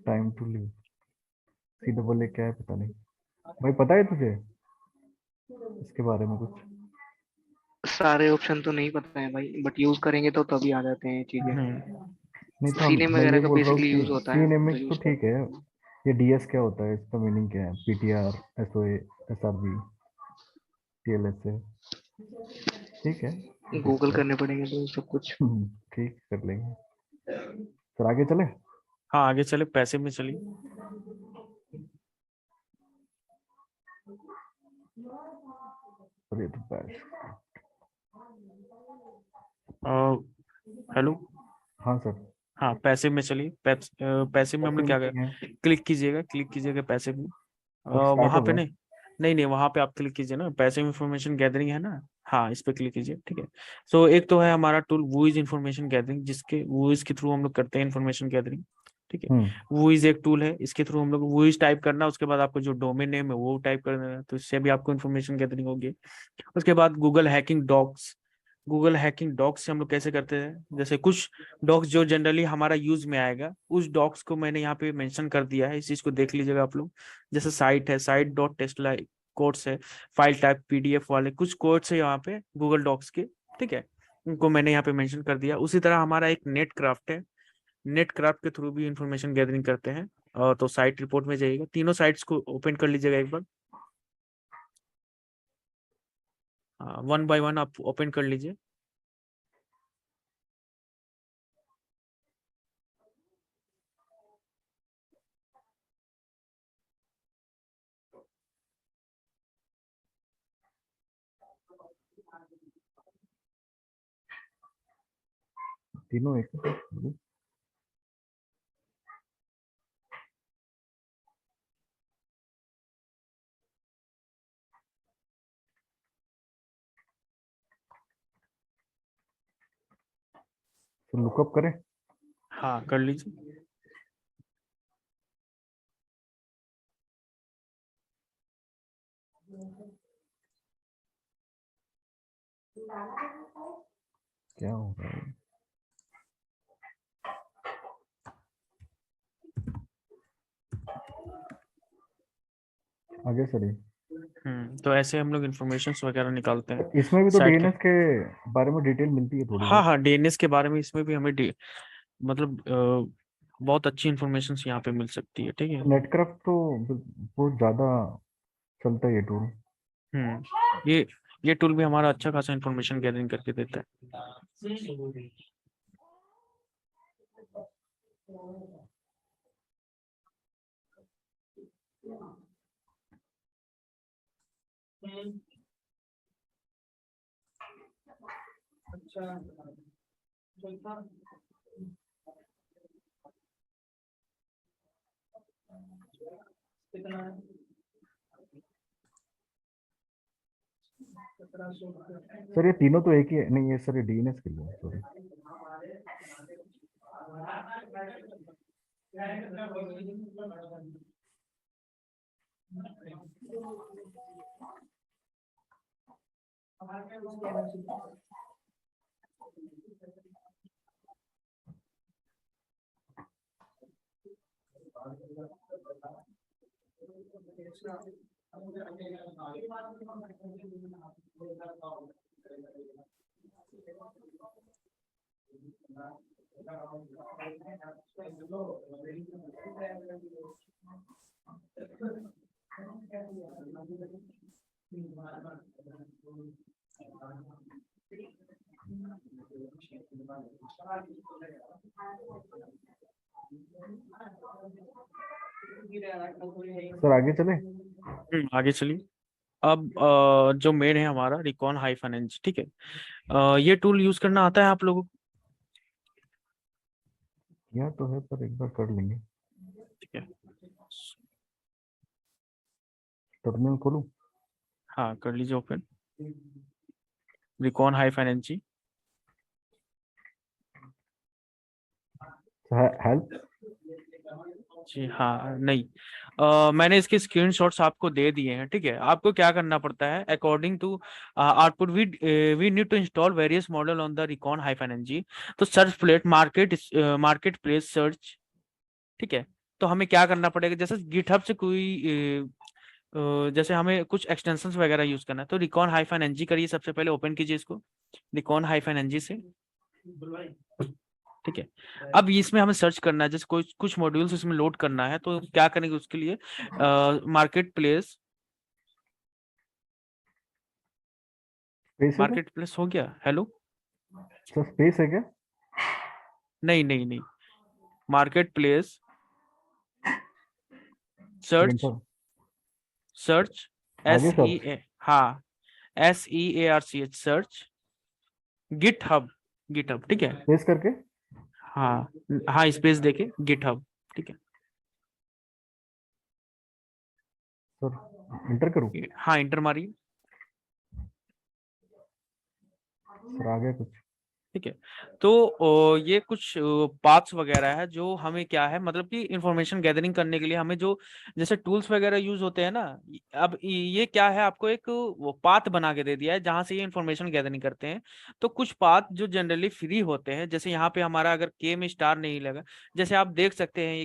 time to live, C double A क्या है पता नहीं। भाई पता है तुझे इसके बारे में कुछ? सारे ऑप्शन तो नहीं पता है भाई, बट यूज करेंगे तो तभी आ जाते हैं ये चीजें। नहीं तो सी नेम मैं ये वगैरह का बोल रहा हूँ बेसिकली कि यूज होता सी है नेम तो तो यूज ठीक करते है, ये डीएस क्या होता है, इसका मीनिंग क्या है, पीटीआर, एसओए, एसआरवी, टीएलएसए, ठीक है हैं। गूगल देखते हैं। करने पड़ेंगे तो सब कुछ। ठीक कर लेंगे। सर आगे चले। हाँ आगे चले, पैसे में चलिए। सर ये तो बैश। हेलो। हाँ सर। हाँ पैसे में चलिए। पैसे में हम लोग पैसे क्या नहीं है, करें, क्लिक कीजिएगा पैसे में। अब स्टार्ट वहां पे होगा। नहीं, नहीं नहीं, वहां पे आप क्लिक कीजिए ना, पैसे में इंफॉर्मेशन गैदरिंग है ना। हाँ इस पे क्लिक कीजिए, ठीक है। सो एक तो है हमारा टूल वूइज इंफॉर्मेशन गैदरिंग, जिसके वूइज के थ्रू हम लोग करते हैं इंफॉर्मेशन गैदरिंग, ठीक है। हम्म वूइज एक टूल है, इसके थ्रू हम लोग वूइज टाइप करना, उसके बाद आपको जो डोमेन नेम है वो टाइप कर देना, तो इससे भी आपको इन्फॉर्मेशन गैदरिंग होगी। उसके बाद गूगल हैकिंग डॉक्स से हम लोग कैसे करते हैं, जैसे कुछ डॉक्स जो जनरली हमारा यूज में आएगा, उस डॉक्स को मैंने यहाँ पे मेंशन कर दिया है, इस चीज को देख लीजिएगा आप लोग। जैसे साइट डॉट टेस्ट कोड्स है, फाइल टाइप PDF वाले कुछ कोड्स है यहाँ पे गूगल डॉक्स के, ठीक है। उनको मैंने यहाँ पे मेंशन कर दिया। उसी तरह हमारा एक नेट क्राफ्ट है, नेट क्राफ्ट के थ्रू भी इंफॉर्मेशन गैदरिंग करते हैं। तो साइट रिपोर्ट में जाइएगा, तीनों साइट्स को ओपन कर लीजिएगा एक बार, 1 बाय 1 आप ओपन कर लीजिए। तीनों एक ही साथ? तो लुकअप करें? हाँ कर लीजिए। क्या हो रहा है? आगे चलिए। तो ऐसे हम लोग इन्फॉर्मेशन वगैरह निकालते हैं इसमें भी तो साइट के। डीएनएस के बारे में डिटेल मिलती है थोड़ी हाँ बहुत। हाँ, डीएनएस के बारे में इसमें भी हमें मतलब बहुत अच्छी इन्फॉर्मेशन यहाँ पे मिल सकती है, ठीक है। नेटक्राफ्ट तो बहुत ज्यादा चलता है ये टूल। ये टूल भी हमारा अच्छा खासा इन्फॉर्मेशन गैदरिंग करके देता है। सर ये तीनों तो एक ही है? नहीं, ये सर ये डीएनएस के लिए, सॉरी। सर आगे चले? आगे चलिए। अब जो मेन है हमारा रिकॉन हाइफन एनजी, ठीक है। ये टूल यूज करना आता है आप लोगों को? यहाँ तो है पर एक बार कर लेंगे। ठीक है, टर्मिनल खोलूं? हाँ कर लीजिए open. Recon hyphen NG. Help? जी हाँ, नहीं, मैंने इसके स्क्रीनशॉट्स आपको दे दिए हैं, ठीक है। आपको क्या करना पड़ता है, according to output we need to install various model on the recon hyphen NG. तो search plate market place search, ठीक है। तो हमें क्या करना पड़ेगा, जैसे गिटहब से जैसे हमें कुछ एक्सटेंशंस वगैरह यूज करना है, तो रिकॉन हाइफन एनजी करिए, सबसे पहले ओपन कीजिए इसको रिकॉन हाइफन एनजी से, ठीक है। अब इसमें हमें सर्च करना है, जैसे कोई कुछ मॉड्यूल्स इसमें लोड करना है, तो क्या करेंगे उसके लिए, मार्केट प्लेस हो गया। हेलो, सर स्पेस है क्या? नहीं नहीं नहीं, मार्केट प्लेस सर्च, सर्च आगे सर्च? हाँ SEARCH सर्च गिटहब, गिटहब, ठीक है। स्पेस करके? हाँ हाँ, स्पेस देके गिटहब, ठीक है। सर इंटर करूं? हाँ इंटर मारिए। सर आ गया कुछ? ठीक है, तो ये कुछ पाथ्स वगैरह है जो हमें क्या है, मतलब कि इंफॉर्मेशन गैदरिंग करने के लिए हमें जो जैसे टूल्स वगैरह यूज होते हैं ना, अब ये क्या है, आपको एक वो पाथ बना के दे दिया है जहां से ये इंफॉर्मेशन गैदरिंग करते हैं। तो कुछ पाथ जो जनरली फ्री होते हैं, जैसे यहाँ पे हमारा अगर के में स्टार नहीं लगा, जैसे आप देख सकते हैं ये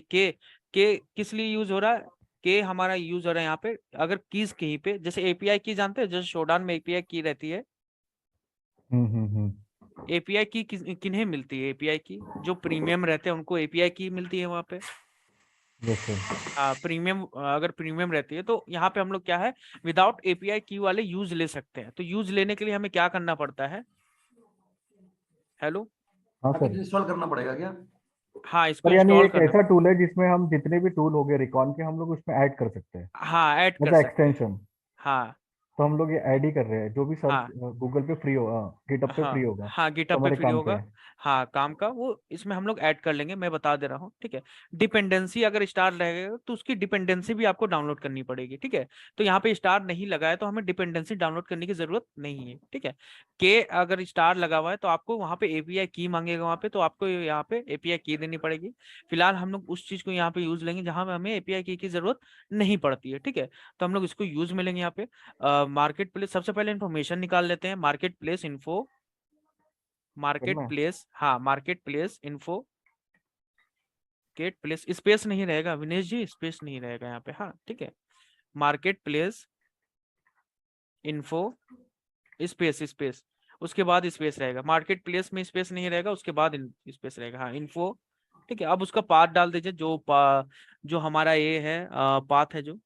के किस लिए यूज हो रहा है, के हमारा यूज हो रहा है यहाँ पे अगर कीज कहीं पे, जैसे एपीआई की जानते हैं, जैसे शोडान में एपीआई की रहती है। हम्म। एपीआई की किन्हें मिलती है, एपीआई की जो प्रीमियम रहते हैं उनको एपीआई की मिलती है वहां पे। Yes sir. प्रीमियम, अगर प्रीमियम रहती है तो यहाँ पे हम लोग क्या है, विदाउट एपीआई की वाले यूज ले सकते हैं। तो यूज लेने के लिए हमें क्या करना पड़ता है, हेलो, हाँ सर। इंस्टॉल करना पड़ेगा क्या? हाँ इसको पर यानी इंस्टॉल एक करना, ऐसा टूल है जिसमें हम जितने भी टूल हो गए रिकॉन के हम लोग उसमें ऐड कर सकते हैं हाँ ऐड कर एज सकते हैं, एक्सटेंशन? हाँ तो हम लोग ये ऐड ही कर रहे हैं, जो भी हाँ सर्च गूगल पे फ्री होगा, गिटहब पे फ्री हाँ होगा, हाँ, तो गिटहब पे हमारे फ्री काम पे होगा। है। हाँ, काम का वो इसमें हम लोग ऐड कर लेंगे, मैं बता दे रहा हूँ, ठीक है। डिपेंडेंसी अगर स्टार लगेगा तो उसकी डिपेंडेंसी भी आपको डाउनलोड करनी पड़ेगी, ठीक है। तो यहाँ पे स्टार नहीं लगा है तो हमें डिपेंडेंसी डाउनलोड करने की जरूरत नहीं है, ठीक है। के अगर स्टार लगा हुआ है तो आपको वहाँ पे एपीआई की मांगेगा, वहाँ पे तो आपको यहाँ पे एपीआई की देनी पड़ेगी। फिलहाल हम लोग उस चीज को यहाँ पे यूज लेंगे जहाँ पे हमें एपीआई की जरूरत नहीं पड़ती है, ठीक है। तो हम लोग इसको यूज में लेंगे यहाँ पे। मार्केट प्लेस, सबसे पहले इन्फॉर्मेशन निकाल लेते हैं, मार्केट प्लेस इन्फो, मार्केट करना है। प्लेस, हाँ market place info, get place, space नहीं रहेगा विनेश जी, स्पेस नहीं रहेगा यहाँ पे, हाँ ठीक है। Market place info, space space, उसके बाद स्पेस रहेगा, मार्केट प्लेस में स्पेस नहीं रहेगा, उसके बाद स्पेस रहेगा, हाँ इन्फो, ठीक है। अब उसका पाथ डाल दीजिए, जो हमारा ये है पाथ है, जो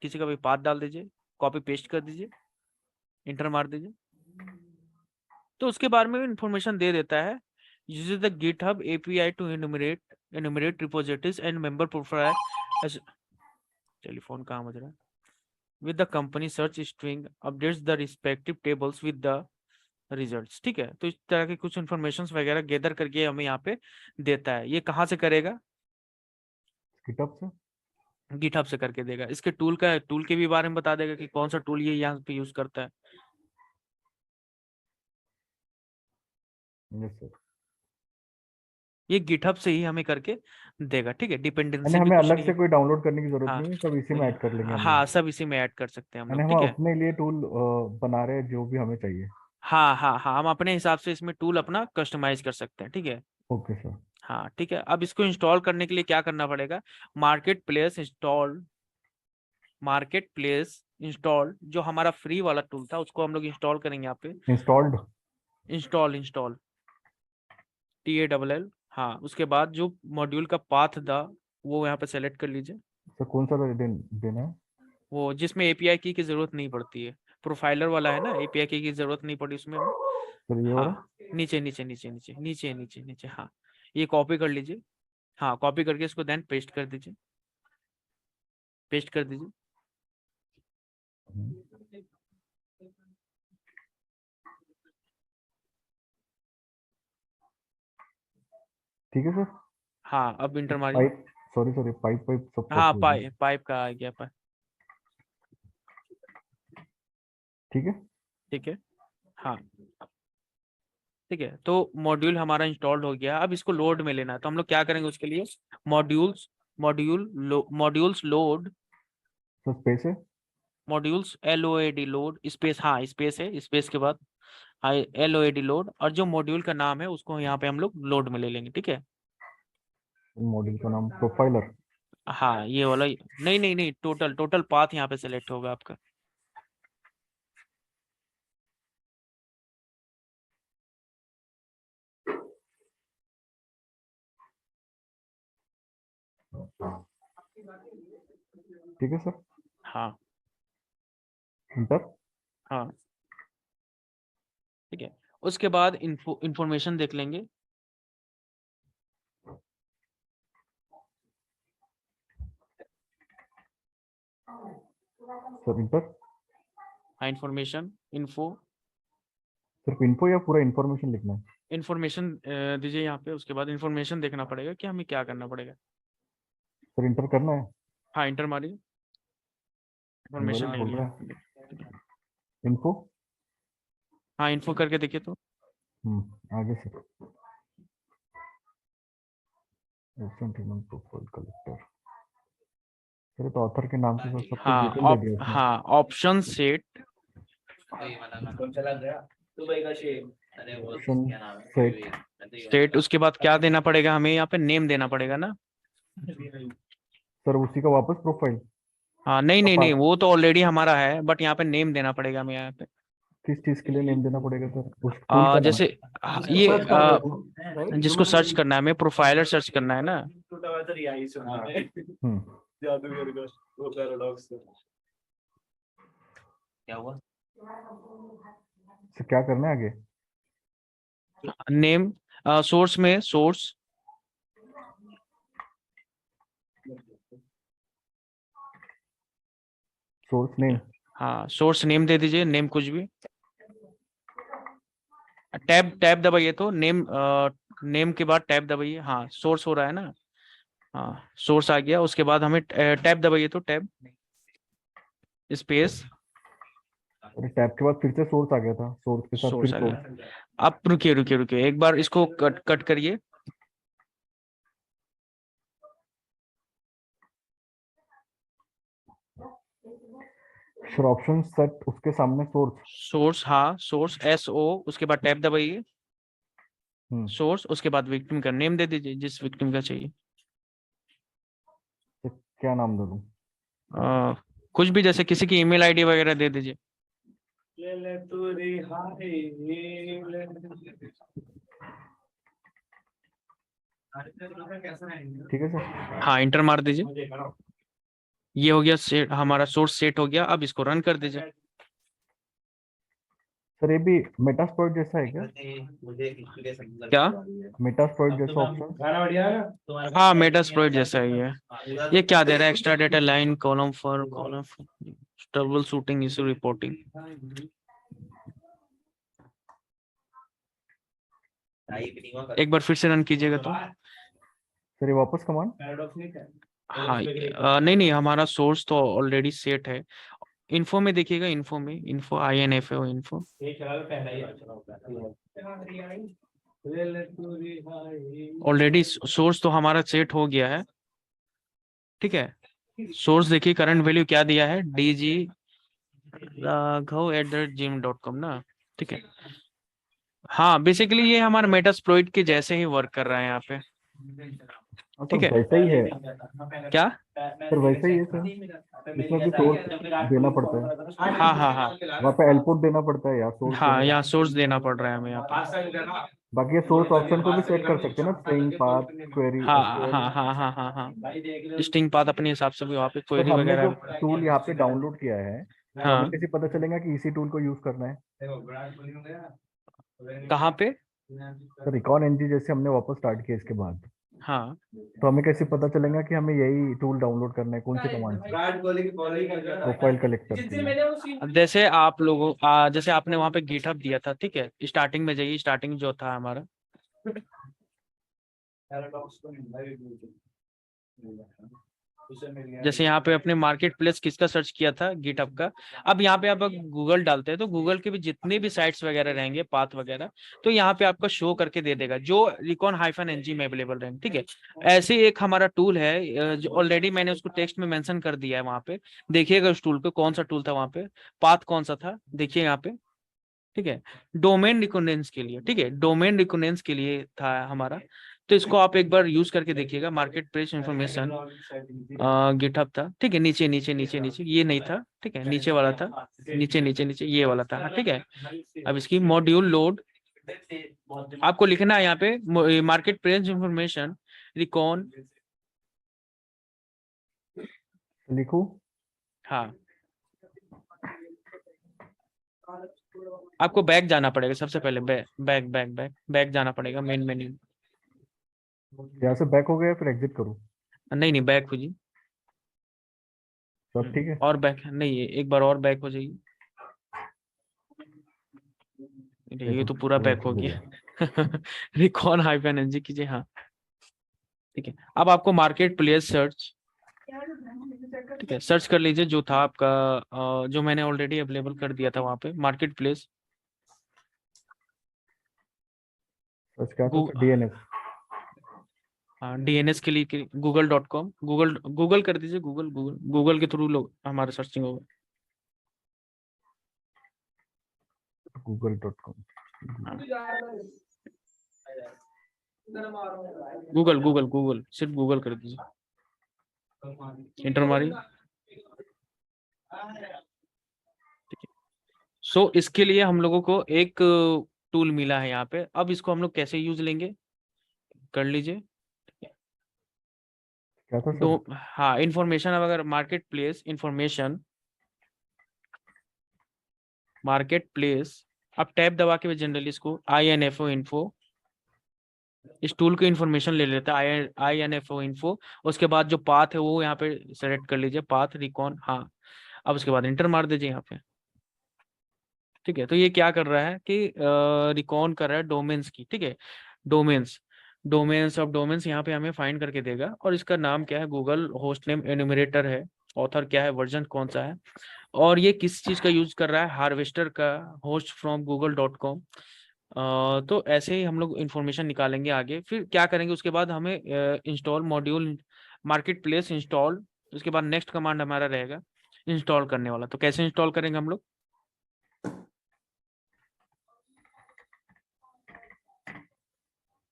किसी का भी पाथ डाल दीजिए, कॉपी पेस्ट कर दीजिए, इंटर मार दीजिए। तो उसके बारे में इंफॉर्मेशन दे देता है, uses the GitHub API to enumerate repositories and member profile as telephone कहाँ बज रहा है, with the company search string updates the respective tables with the results, ठीक है। तो इस तरह के कुछ इन्फॉर्मेशन वगैरह गैदर करके हमें यहाँ पे देता है। ये कहाँ से करेगा, गिटहब से। गिटहब से करके देगा। इसके टूल के भी बारे में बता देगा कि कौन सा टूल ये यहाँ पे यूज करता है। Yes sir. ये गिटहब से ही हमें करके देगा, ठीक है। यानी डिपेंडेंसी भी हमें कुछ अलग नहीं से है। कोई डाउनलोड करने की जरूरत हाँ नहीं है, सब इसी में ऐड कर लेंगे हम हाँ, लोग। सब इसी में ऐड कर सकते हैं हम यानी लोग, हम ठीक है। अपने लिए टूल बना रहे हैं जो भी हमें चाहिए। हाँ हाँ हाँ, हम अपने हिसाब से इसमें टूल अपना कस्टमाइज कर सकते हैं, ठीक है। Okay sir. हाँ ठीक है। अब इसको इंस्टॉल करने के लिए क्या करना पड़ेगा, market place install, market place install जो हमारा फ्री वाला टूल था उसको हम लोग इंस्टॉल करेंगे यहाँ पे। इंस्टॉल्ड। इंस्टॉल, इंस्टॉल TALL, हाँ। उसके बाद जो मॉड्यूल का पाथ था वो यहाँ पे सेलेक्ट कर लीजिए, सर कौन सा देना है? वो जिसमें एपीआई की जरूरत नहीं पड़ती है, प्रोफाइलर वाला है ना, एपीआई की जरूरत नहीं पड़ी उसमें हमें। सर ये वाला। हाँ, नीचे नीचे नीचे नीचे नीचे नीचे नीचे, हाँ ये कॉपी कर लीजिए। हाँ, कॉपी करके इसको देन पेस्ट कर दीजिए, पेस्ट कर दीजिए। ठीक है सर। हाँ, अब इंटर मारिए। Pipe, sorry sorry, pipe pipe सब हाँ, कॉपी हो गया। पाइप का आ गया पाइप, ठीक है। ठीक है। हाँ ठीक है, तो मॉड्यूल हमारा इंस्टॉल्ड हो गया। अब इसको लोड में लेना है, तो हम लोग क्या करेंगे उसके लिए, modules, modules load, sir space है। मॉड्यूल्स LOAD लोड स्पेस, हाँ स्पेस है, स्पेस के बाद हाँ LOAD लोड, और जो मॉड्यूल का नाम है उसको यहाँ पे हम लोग लोड में ले लेंगे, ठीक है। मॉड्यूल का नाम प्रोफाइलर। हाँ ये वाला, नहीं नहीं नहीं, टोटल टोटल पाथ यहाँ पे सेलेक्ट होगा आपका। ठीक है सर। हाँ इंटर। हाँ ठीक है। उसके बाद इंफॉर्मेशन देख लेंगे। Sir inter. हाँ, इंफॉर्मेशन इन्फो, सिर्फ इन्फो या पूरा इन्फॉर्मेशन लिखना है? इंफॉर्मेशन दीजिए यहाँ पे। उसके बाद इंफॉर्मेशन देखना पड़ेगा कि हमें क्या करना पड़ेगा। सर इंटर करना है। हाँ, इंटर मारिए, इंफॉर्मेशन ले बोल लिया। रहा है इन्फो। हाँ, इन्फो करके देखिए तो। आगे सर। Profile collector. सर तो ऑथर के नाम के साथ सब कुछ हाँ डिटेल दे दिया उसने। हाँ, ऑप्शन सेट, कौन चला गया दुबई का शेख, अरे वो Option क्या नाम है set। स्टेट, उसके बाद क्या देना पड़ेगा हमें, यहाँ पे नेम देना पड़ेगा ना। सर उसी का वापस प्रोफाइल। हाँ नहीं नहीं नहीं, वो तो ऑलरेडी हमारा है, बट यहाँ पे नेम देना पड़ेगा हमें यहाँ पे। किस चीज के लिए नेम देना पड़ेगा सर? उस टूल का नाम। जैसे ये सर्च कर रहे थे, राइट? जिसको सर्च करना है, हमें प्रोफाइलर सर्च करना है ना। टूटा हुआ तो रिहाई सुना है हम्म जादूगर का वो पैराडॉक्स क्या हुआ सर क्या करना है आगे? नेम, सोर्स में सोर्स, सोर्स नेम। हाँ, सोर्स नेम दे दीजिए, नेम कुछ भी। टैब टैब दबाइए, तो नेम नेम के बाद टैब दबाइए। हाँ, सोर्स हो रहा है ना। हाँ, सोर्स आ गया, उसके बाद हमें टैब दबाइए, तो टैब स्पेस अरे टैब के बाद फिर से सोर्स आ गया था, सोर्स के साथ फिर सोर्स आ सोर्स। गया। आप रुकिए रुकिए रुकिए, एक बार इसको कट कट करिए। फिर ऑप्शन सेट, उसके सामने सोर्स। सोर्स, हाँ सोर्स SO, उसके बाद टैब दबाइए। हम्म। सोर्स, उसके बाद विक्टिम का नेम दे दीजिए, जिस विक्टिम का चाहिए। तो क्या नाम दे दूं? अ, कुछ भी, जैसे किसी की ईमेल आईडी वगैरह दे दीजिए। ठीक है सर। हाँ, इंटर मार दीजिए। ये हो गया सेट, हमारा सोर्स सेट हो गया। अब इसको रन कर दीजिए। सर ये भी मेटास्प्लॉइट जैसा है क्या? क्या? मेटास्प्लॉइट जैसा ऑप्शन? हाँ, मेटास्प्लॉइट जैसा ही है। ये क्या दे रहा है? Extra data line, column for column, trouble shooting, issue reporting. एक बार फिर से रन कीजिएगा तो। सर ये वापस कमांड? हाँ, नहीं नहीं, हमारा सोर्स तो ऑलरेडी सेट है। इन्फो में देखिएगा, इन्फो में, info INFO info. Already source तो हमारा सेट हो गया है। ठीक है, सोर्स देखिए, करंट वैल्यू क्या दिया है, dg.raghov@gmail.com ना। ठीक है, हाँ बेसिकली ये हमारा मेटास्प्लॉइट के जैसे ही वर्क कर रहा है यहाँ पे। हाँ ठीक सर है, वैसा ही है। क्या? सर वैसा ही है सर, इसमें भी सोर्स देना पड़ता है। हाँ हाँ हाँ वहाँ पे एलपुट देना पड़ता है या सोर्स हाँ, देना यहाँ पड़ता सोर्स देना पड़ रहा है हमें यहाँ पे। है। बाकी ये सोर्स ऑप्शन को भी सेट कर सकते हैं ना, स्ट्रिंग पाथ क्वेरी हाँ SQL। हाँ हाँ हाँ हाँ हाँ, स्टिंग पाथ अपने हिसाब से भी वहाँ पे सर क्वेरी हमने जो वगैरह। टूल यहाँ पे डाउनलोड किया है, तो हमें हाँ, कैसे पता चलेगा कि इसी टूल को यूज करना है? कहाँ पे? सर रिकॉन NG जैसे हमने वापस स्टार्ट किया इसके बाद, हाँ, तो हमें कैसे पता चलेगा कि हमें यही टूल डाउनलोड करना है, कौन सी कमांड से? प्रोफाइल कलेक्ट करती है। अब जैसे आप लोगों जैसे आपने वहाँ पे गिटहब दिया था, ठीक है, स्टार्टिंग में जाइए, स्टार्टिंग जो था हमारा, जैसे यहाँ पे अपने मार्केट प्लेस किसका सर्च किया था, गिटहब का। अब यहाँ पे आप गूगल डालते हैं तो गूगल के भी जितने भी साइट्स वगैरह रहेंगे, पाथ वगैरह, तो यहाँ पे आपका शो करके दे देगा, जो recon-ng में अवेलेबल रहेंगे। ठीक है, ऐसे एक हमारा टूल है, जो ऑलरेडी मैंने उसको टेक्स्ट में मेंशन कर दिया है वहाँ पे। देखिएगा उस टूल को, कौन सा टूल था वहाँ पे, पाथ कौन सा था, देखिए यहाँ पे। ठीक है, डोमेन रिकॉर्डेंस के लिए, ठीक है, डोमेन रिकॉर्डेंस के लिए था हमारा। तो इसको आप एक बार यूज करके देखिएगा। मार्केट प्लेस इंफॉर्मेशन गिटहब था। ठीक है, नीचे नीचे नीचे नीचे, ये नहीं था। ठीक है, नीचे वाला था, नीचे नीचे नीचे ये वाला था। हाँ, ठीक है। अब इसकी मॉड्यूल लोड आपको लिखना है यहाँ पे, मार्केट प्लेस इंफॉर्मेशन रिकॉन। लिखूं? हाँ, आपको बैक जाना पड़ेगा सबसे पहले, बैक बैक बैक बैक जाना पड़ेगा मेन मेन्यू। यहाँ से बैक हो गया, फिर एग्जिट करूँ? नहीं नहीं, बैक हो जी। सब ठीक है। और बैक नहीं है, एक बार और बैक हो जाइए। ये तो पूरा बैक हो गया। recon-ng कीजिए। हाँ, ठीक है। अब आपको मार्केट प्लेस सर्च, ठीक है, सर्च कर लीजिए जो था आपका, जो मैंने ऑलरेडी अवेलेबल कर दिया था वहाँ पे, मार्केट प्लेस। सर्च क्या था सर? DNS? हाँ, DNS के लिए google.com, गूगल गूगल कर दीजिए, गूगल गूगल गूगल के थ्रू लोग हमारा सर्चिंग होगा। google.com। गूगल गूगल गूगल, सिर्फ गूगल कर दीजिए, इंटर मारिए। सो इसके लिए हम लोगों को एक टूल मिला है यहाँ पे। अब इसको हम लोग कैसे यूज लेंगे, कर लीजिए। क्या था तो सर? हाँ, इंफॉर्मेशन, अब अगर market place information, market place, अब टैब दबा के जनरली इसको INFO इन्फो, इस टूल की इंफॉर्मेशन ले लेता है, INFO इन्फो। उसके बाद जो पाथ है वो यहाँ पे सेलेक्ट कर लीजिए, पाथ रिकॉन। हाँ, अब उसके बाद इंटर मार दीजिए यहाँ पे। ठीक है, तो ये क्या कर रहा है कि रिकॉन कर रहा है डोमेन्स की। ठीक है, डोमेन्स, डोमेन्स ऑफ डोमेन्स यहाँ पे हमें फाइंड करके देगा, और इसका नाम क्या है, गूगल होस्ट नेम एन्यूमरेटर है, ऑथर क्या है, वर्जन कौन सा है, और ये किस चीज का यूज कर रहा है, हार्वेस्टर का, होस्ट फ्रॉम google.com। तो ऐसे ही हम लोग इंफॉर्मेशन निकालेंगे आगे। फिर क्या करेंगे, उसके बाद हमें install module market place install, उसके बाद नेक्स्ट कमांड हमारा रहेगा इंस्टॉल करने वाला। तो कैसे इंस्टॉल करेंगे हम लोग,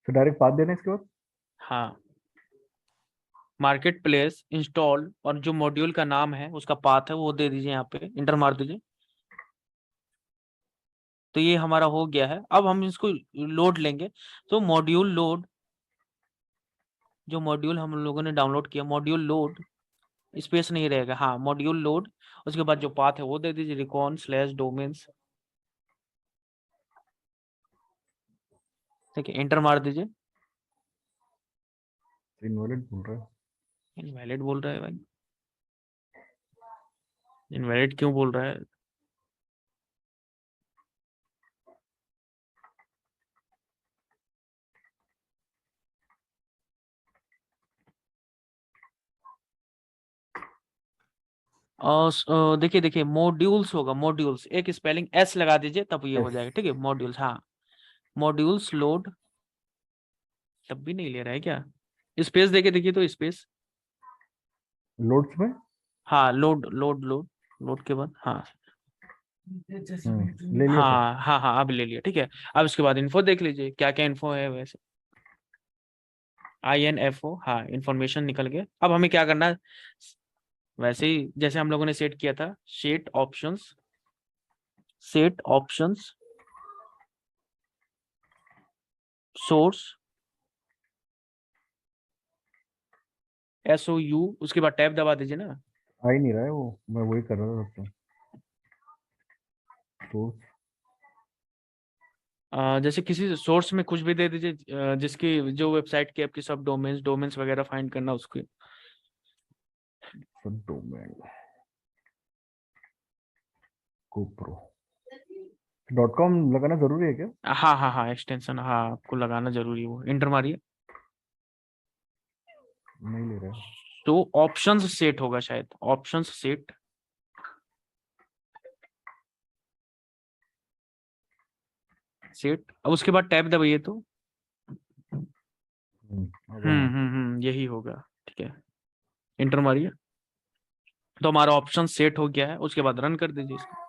तो डायरेक्ट पाथ देना है इसके बाद। हाँ, मार्केट प्लेस इंस्टॉल, और जो मॉड्यूल का नाम है उसका पाथ है वो दे दीजिए, यहाँ पे इंटर मार दीजिए। तो ये हमारा हो गया है। अब हम इसको लोड लेंगे, तो मॉड्यूल लोड, जो मॉड्यूल हम लोगों ने डाउनलोड किया, मॉड्यूल लोड, स्पेस नहीं रहेगा, हाँ मॉड्यूल लोड, उसके बाद जो पाथ है वो दे दीजिए, रिकॉन स्लैश डोमेन्स। ठीक है, एंटर मार दीजिए। इनवैलिड बोल रहा है। इनवैलिड बोल रहा है भाई, इनवैलिड क्यों बोल रहा है? और देखिए देखिए, मॉड्यूल्स होगा, मॉड्यूल्स, एक स्पेलिंग एस लगा दीजिए तब ये हो Yes. जाएगा। ठीक है, मॉड्यूल्स, हाँ मॉड्यूल्स लोड, तब भी नहीं ले रहा है क्या, स्पेस देके देखिए तो स्पेस, लोड्स में। हाँ लोड लोड लोड, लोड के बाद हाँ, ले लिया सर। हाँ हाँ हाँ अब ले लिया। ठीक है, अब इसके बाद इन्फो देख लीजिए, क्या क्या इन्फो है वैसे, INFO, हाँ इन्फॉर्मेशन निकल गया। अब हमें क्या करना है, वैसे ही जैसे हम लोगों ने सेट किया था, set options, set options source, SOU, उसके बाद टैब दबा दीजिए ना। आ ही नहीं रहा है वो, मैं वही कर रहा था तब तो। जैसे किसी सोर्स में कुछ भी दे दीजिए, जिसकी जो वेबसाइट की आपकी सब डोमेन्स डोमेन्स वगैरह फाइंड करना उसकी। सब डोमेन कोप्रो .com लगाना जरूरी है क्या? हाँ हाँ हाँ एक्सटेंशन, हाँ आपको लगाना जरूरी है, वो इंटर मारिए। नहीं ले रहा है। तो ऑप्शंस सेट होगा शायद, ऑप्शंस सेट, सेट, अब उसके बाद टैब दबाइए तो अब आया। यही होगा। ठीक है, इंटर मारिए, तो हमारा ऑप्शन सेट हो गया है। उसके बाद रन कर दीजिए इसको।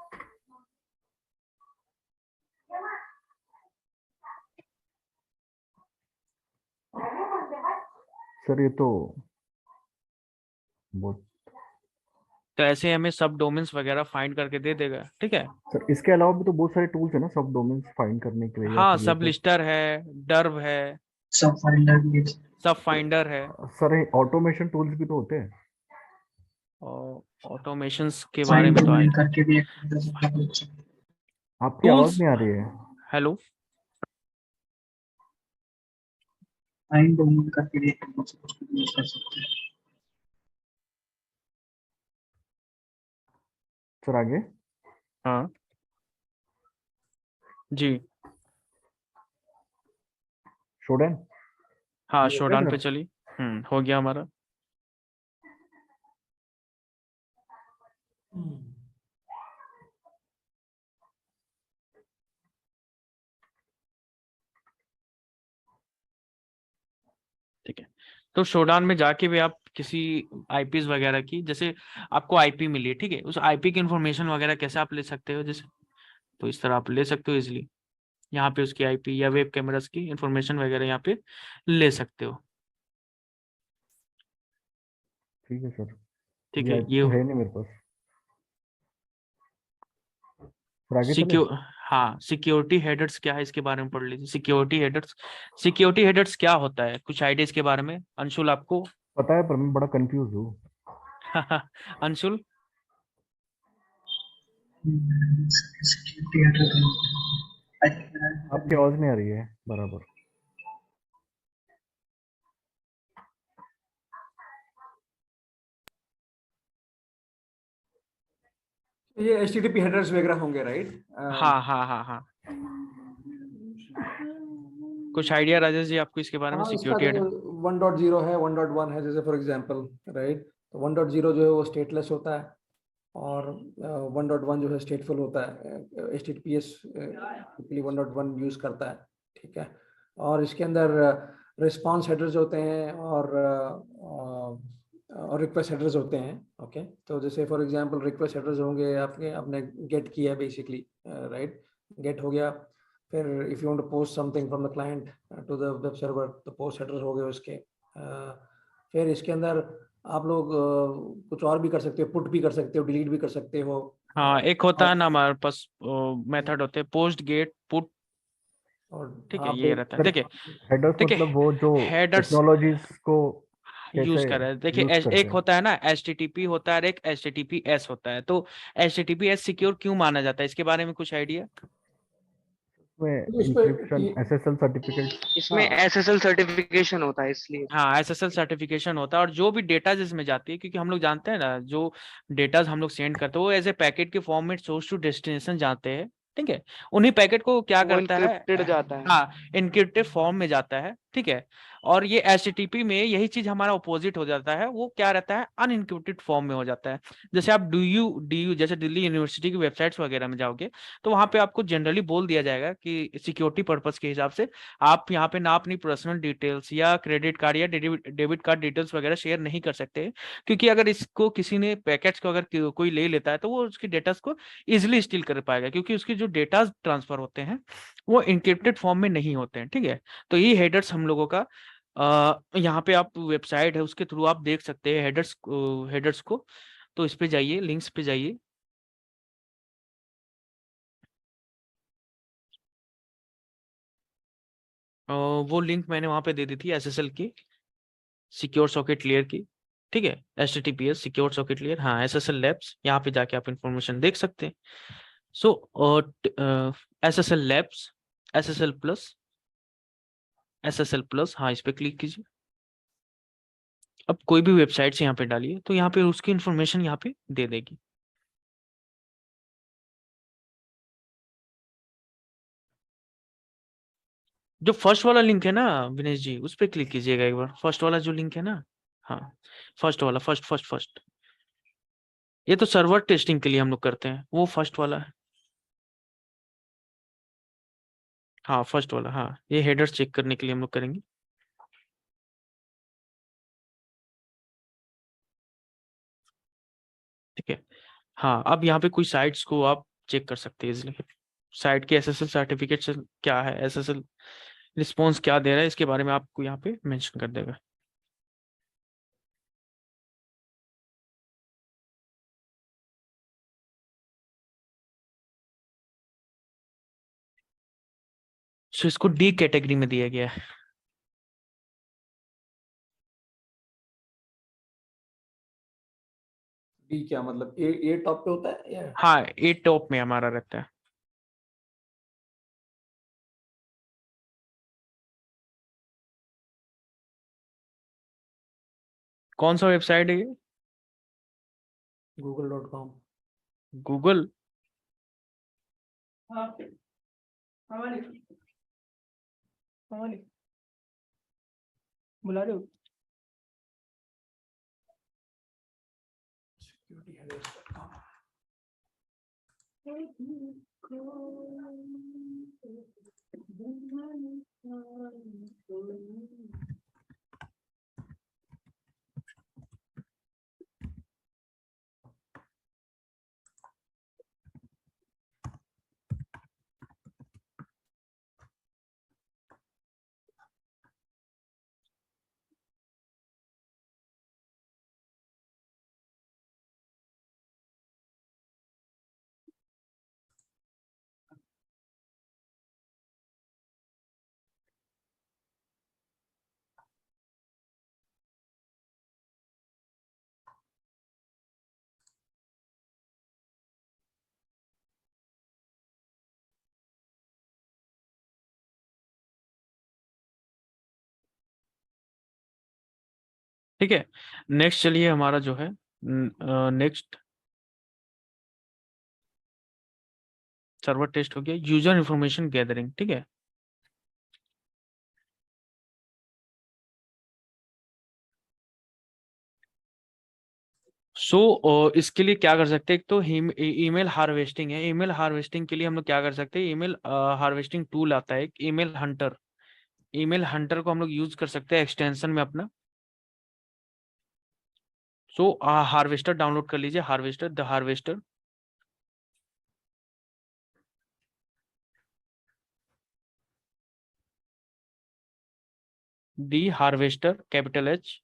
सर ये तो बहुत। तो ऐसे हमें सब डोमेन्स वगैरह फाइंड करके दे देगा। ठीक है, सर इसके अलावा भी तो बहुत सारे टूल्स है ना सब डोमेन्स फाइंड करने के लिए, या हाँ फिर ये सब सब। लिस्टर है, डर्व है, सब फाइंडर भी है। सब फाइंडर है, सर ऑटोमेशन टूल्स भी तो होते हैं। और ऑटोमेशंस के बारे फाइंड में तो डोमेन आएगा। करके भी एक टूल्स। आपकी आवाज टूल्स, नहीं आ रही है। हेलो, फाइंड डोमेन करके भी एक टूल्स यूज कर सकते हैं। सर आगे। हाँ जी, शोडन हाँ ये हो गया शोडान पे सर। चलिए। हो गया हमारा। ठीक है, तो शोडान में जाके भी आप किसी आईपीज वगैरह की, जैसे आपको आईपी मिली है, ठीक है, उस आईपी की इंफॉर्मेशन वगैरह कैसे आप ले सकते हो, जैसे तो इस तरह आप ले सकते हो इजिली। यहाँ पे उसकी आईपी या वेब कैमरास की इंफॉर्मेशन वगैरह यहाँ पे ले सकते हो। ठीक है सर। ठीक ये है, आईपी ये तो है नहीं मेरे पास। फिर आगे चले। सिक्योर, हाँ सिक्योरिटी हेडर्स क्या है इसके बारे में पढ़ लीजिए। सिक्योरिटी हेडर्स, सिक्योरिटी हेडर्स क्या होता है, कुछ आइडिया इसके बारे में, अंशुल आपको? पता है पर मैं बड़ा कंफ्यूज हूँ। अंशुल, आपकी आवाज नहीं आ रही है बराबर। ये HTTP हेडर्स वगैरह होंगे, राइट? हाँ हाँ हाँ हाँ, कुछ आइडिया राजेश जी आपको इसके बारे में, हाँ, इसका सिक्योरिटी हेडर? 1.0 है, 1.1 है, जैसे फॉर एग्जांपल, राइट? तो 1.0 जो है वो स्टेटलेस होता है, और 1.1 जो है स्टेटफुल होता है। HTTPS 1.1 यूज करता है, ठीक है। और इसके अंदर रिस्पांस हेडर्स होते हैं, और रिक्वेस्ट हेडर्स होते हैं। ओके, तो जैसे फॉर एग्जांपल रिक्वेस्ट हेडर्स होंगे, आपके आपने गेट किया बेसिकली, राइट? गेट हो गया, फिर if you want to post something from the client to the web server, तो पोस्ट हेडर्स हो गए उसके। फिर इसके अंदर आप लोग कुछ और भी कर सकते हो, पुट भी कर सकते हो, डिलीट भी कर सकते हो। हाँ, एक होता है ना हमारे पास मेथड होते हैं पोस्ट गेट पुट, और ठीक है, आप ये रहता है। सर देखिए हेडर्स देखिए मतलब वो जो हेडर्स टेक्नोलॉजीज को यूज कैसे कर रहे हैं, देखिए यूज करते एक हैं। होता है ना HTTP होता है और एक HTTPS होता है। तो HTTPS सिक्योर क्यों माना जाता है, इसके बारे में कुछ आइडिया? उसमें तो इस पे इंक्रिप्शन SSL सर्टिफिकेट्स। इसमें हाँ, SSL सर्टिफिकेशन होता है इसलिए। हाँ, SSL सर्टिफिकेशन होता है, और जो भी डेटा जिसमें जाती है, क्योंकि हम लोग जानते हैं ना, जो डेटा हम लोग सेंड करते हैं वो एज ए पैकेट के फॉर्म में सोर्स टू डेस्टिनेशन जाते हैं, ठीक है। उन्हीं पैकेट को क्या वो करता है, इनक्रिप्टेड जाता है। हाँ, इनक्रिप्टेड फॉर्म में जाता है, ठीक है। और ये HTTP में यही चीज हमारा अपोजिट हो जाता है, वो क्या रहता है, अनइनक्रिप्टेड फॉर्म में हो जाता है। जैसे आप डी यू जैसे दिल्ली यूनिवर्सिटी की वेबसाइट्स वगैरह में जाओगे, तो वहां पे आपको जनरली बोल दिया जाएगा कि सिक्योरिटी पर्पज के हिसाब से आप यहाँ पे ना अपनी पर्सनल डिटेल्स या क्रेडिट कार्ड या डेबिट कार्ड डिटेल्स वगैरह शेयर नहीं कर सकते, क्योंकि अगर इसको किसी ने पैकेट्स को अगर कोई ले लेता है तो वो उसकी डेटास को इजिली स्टील कर पाएगा, क्योंकि उसके जो डेटा ट्रांसफर होते हैं वो इनक्रिप्टेड फॉर्म में नहीं होते हैं, ठीक है। तो ये हेडर्स हम लोगों का यहाँ पे आप वेबसाइट है उसके थ्रू आप देख सकते हैं हेडर्स को। तो इस पे जाइए, लिंक्स पे जाइए। वो लिंक मैंने वहां पे दे दी थी SSL की, सिक्योर सॉकेट लेयर की, ठीक है। HTTPS सिक्योर सॉकेट लेयर, हाँ, SSL लैब्स, यहाँ पे जाके आप इंफॉर्मेशन देख सकते हैं। सो SSL लैब्स, SSL प्लस, हाँ, इस पे क्लिक कीजिए। अब कोई भी वेबसाइट से यहाँ पे डालिए तो यहाँ पे उसकी इंफॉर्मेशन यहाँ पे दे देगी। जो फर्स्ट वाला लिंक है ना विनेश जी, उस पे क्लिक कीजिएगा एक बार, फर्स्ट वाला जो लिंक है ना, हाँ, फर्स्ट वाला, फर्स्ट फर्स्ट फर्स्ट। ये तो सर्वर टेस्टिंग के लिए हम लोग करते हैं, वो फर्स्ट वाला है। हाँ, फर्स्ट वाला, हाँ, ये हेडर्स चेक करने के लिए हम लोग करेंगे। ठीक है, हाँ, अब यहाँ पे कोई साइट्स को आप चेक कर सकते हैं इजिली। साइट की SSL सर्टिफिकेट क्या है, SSL रिस्पॉन्स क्या दे रहा है, इसके बारे में आपको यहाँ पे मेंशन कर देगा। सो इसको D कैटेगरी में दिया गया है। डी क्या मतलब, ए टॉप पे होता है या? हाँ, ए टॉप में हमारा रहता है। कौन सा वेबसाइट है ये? google.com। गूगल? बुला रहे हो? securityheaders.com। ठीक है, नेक्स्ट चलिए हमारा जो है, नेक्स्ट सर्वर टेस्ट हो गया, यूजर इंफॉर्मेशन गैदरिंग, ठीक है। इसके लिए क्या कर सकते हैं, एक तो ईमेल हार्वेस्टिंग है। ईमेल हार्वेस्टिंग के लिए हम लोग क्या कर सकते हैं, ईमेल हार्वेस्टिंग टूल आता है एक, ईमेल हंटर। ईमेल हंटर को हम लोग यूज कर सकते हैं एक्सटेंशन में अपना। हार्वेस्टर डाउनलोड कर लीजिए, harvester, the harvester. The harvester, capital H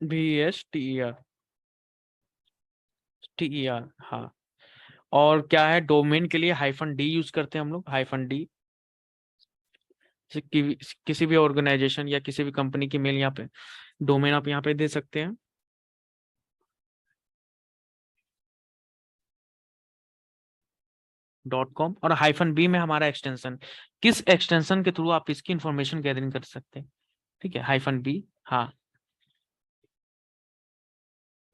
VESTER, हाँ। और क्या है, डोमेन के लिए -D यूज करते हैं हम लोग, -D। किसी भी ऑर्गेनाइजेशन या किसी भी कंपनी की मेल यहाँ पे, डोमेन आप यहाँ पे दे सकते हैं। .com और -B में हमारा एक्सटेंशन, किस एक्सटेंशन के थ्रू आप इसकी इंफॉर्मेशन गैदरिंग कर सकते हैं, ठीक है, -B। हाँ,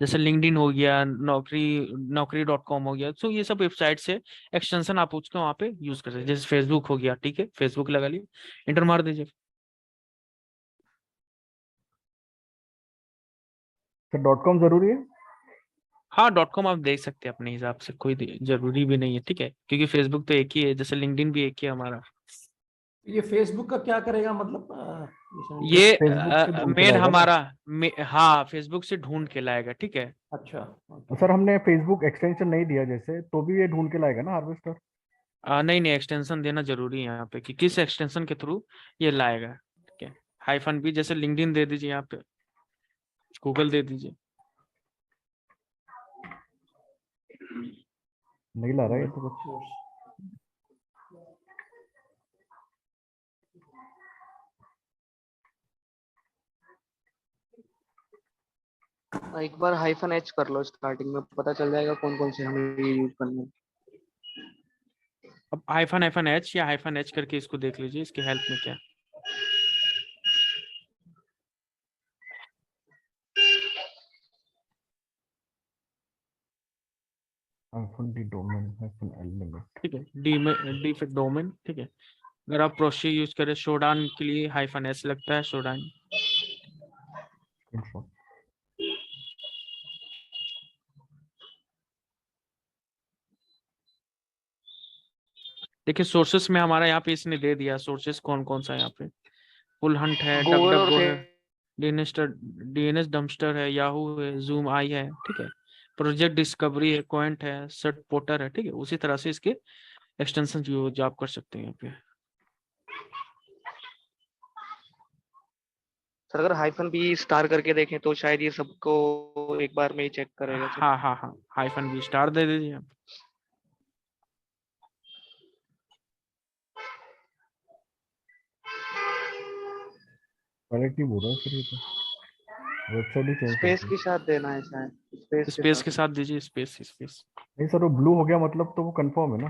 जैसे लिंक्डइन हो गया, नौकरी.com हो गया, तो ये सब वेबसाइट से एक्सटेंशन आप उसको वहाँ पे यूज कर सकते हैं। जैसे फेसबुक हो गया, ठीक है, फेसबुक लगा लिए, इंटर मार दीजिए। तो .com जरूरी है? हाँ, .com आप देख सकते हैं अपने हिसाब से, कोई जरूरी भी नहीं है, ठीक है, क्योंकि फेसबुक तो एक ही है, जैसे लिंक्डइन भी एक ही है हमारा। ये फेसबुक का क्या करेगा मतलब ये फेसबुक से ढूंढ के मेन लाएगा ना। हमारा हाँ, फेसबुक से ढूंढ के लाएगा, ठीक है। अच्छा सर हमने फेसबुक एक्सटेंशन नहीं दिया जैसे, तो भी ये ढूंढ के लाएगा ना हार्वेस्टर? नहीं नहीं, एक्सटेंशन देना जरूरी है यहाँ पे कि किस एक्सटेंशन के थ्रू ये लाएगा, ठीक है। -B जैसे लिंक्डइन दे दीजिए, यहाँ पे गूगल दे दीजिए। नहीं ला रहा है ये तो कुछ। एक बार -H कर लो, स्टार्टिंग में पता चल जाएगा कौन कौन से हमें यूज करने हैं। अब -H या -H करके इसको देख लीजिए, इसकी हेल्प में क्या। -D domain -L limit. ठीक है, डी फिर डोमेन, ठीक है। अगर आप प्रोसी यूज करें शोडान के लिए -S लगता है, शोडान। देखिए सोर्सेस में हमारा यहाँ पे इसने दे दिया, सोर्सेस कौन कौन सा है यहाँ पे, फुल हंट है, डक गूगल डक और गो है, डीएनएस डम्पस्टर है, याहू है, जूम आई है, ठीक है, प्रोजेक्ट डिस्कवरी है, क्वांट है, सर्ट पोर्टर है, ठीक है। उसी तरह से इसके एक्सटेंशन यूज आप कर सकते हैं यहाँ पे। सर अगर -B स्टार करके देखें तो शायद ये सबको एक बार में ही चेक करेगा सर। हाँ हाँ हाँ, -B स्टार दे दीजिए आप। कनेक्ट नहीं बोल रहा है सर, ये तो वेबसाइट ही चेंज स्पेस करती के है। साथ देना है शायद, स्पेस के स्पेस के साथ। साथ दीजिए, स्पेस स्पेस। नहीं सर, वो ब्लू हो गया मतलब तो वो कंफर्म है ना?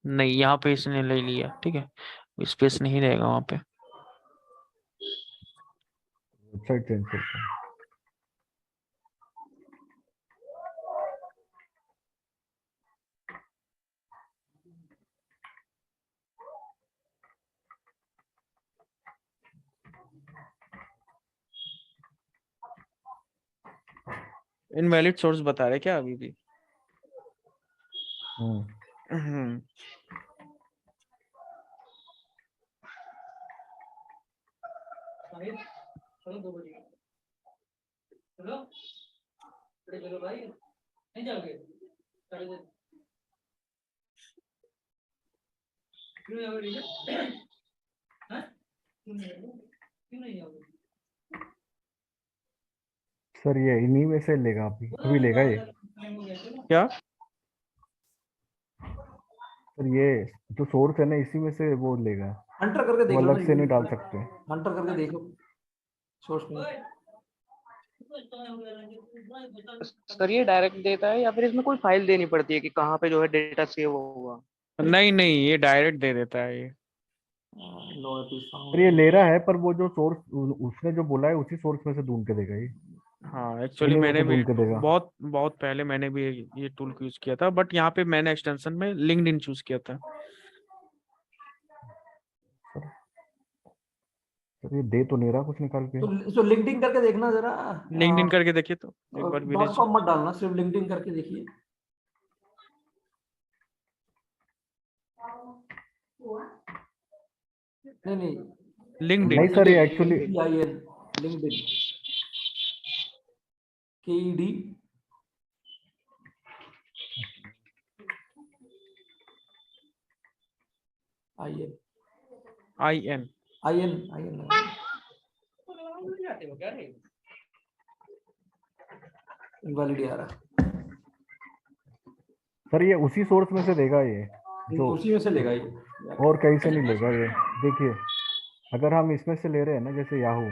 नहीं, यहाँ पे इसने ले लिया, ठीक है, स्पेस नहीं रहेगा वहाँ पे। वेबसाइट चेंज करता है। इनवैलिड सोर्स बता रहे क्या अभी भी? हम्म। हम्म। सर ये इन्हीं में से लेगा, अभी अभी लेगा ये? क्या? सर ये जो सोर्स है ना, इसी में से वो लेगा, हंटर करके देख वो लो अलग से नहीं डाल सकते। हंटर करके देख लो सोर्स में। सर ये डायरेक्ट देता है या फिर इसमें कोई फाइल देनी पड़ती है कि कहाँ पे जो है डेटा सेव होगा? नहीं नहीं, ये डायरेक्ट दे देता है ये। सर ये ले रहा है, पर वो जो सोर्स उसने जो बोला है उसी सोर्स में से ढूंढ के देगा ये। हाँ एक्चुअली इन्हीं में मैंने से भी ढूंढ के देगा। बहुत बहुत पहले मैंने भी ये टूल को यूज किया था, बट यहाँ पे मैंने एक्सटेंशन में लिंक्डइन चूज किया था। सर ये दे तो नहीं रहा कुछ निकाल के। तो लिंक्डइन करके देखना जरा, लिंक्डइन करके देखिए तो एक बार डॉट वीरेश। कॉम मत डालना, सिर्फ लिंक्डइन करके देखिए। नहीं नहीं, लिंक्डइन नहीं सर ये actually LinkedIn, LinkedIn, KED IN IN invalid आ रहा, सर ये उसी सोर्स में से देगा ये, जो उसी में से लेगा ये। और कहीं से नहीं लेगा ये। देखिए अगर हम इसमें से ले रहे हैं ना जैसे याहू,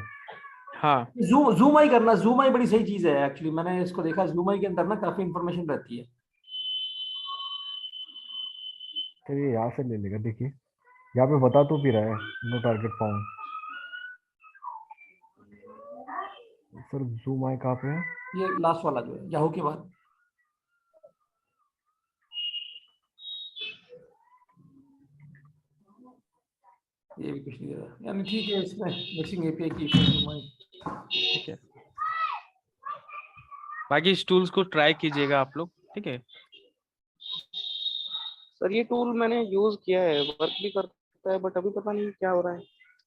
हाँ जूम आई करना, जूम आई बड़ी सही चीज है एक्चुअली, मैंने इसको देखा, जूम आई के अंदर ना काफी इंफॉर्मेशन रहती है। तो ये यहाँ से ले लेगा। देखिए यहाँ पे बता तो भी रहा है no target found. Sir ZoomEye कहाँ पे है? ये लास्ट वाला जो है याहू के बाद, ये भी कुछ नहीं दे रहा, यानी ठीक है, इसमें मिक्सिंग एपीआई की जूम आई। ठीक है, बाकी इस टूल्स को ट्राई कीजिएगा आप लोग, ठीक है। सर ये टूल मैंने यूज किया है, वर्क भी करता है, बट अभी पता नहीं क्या हो रहा है।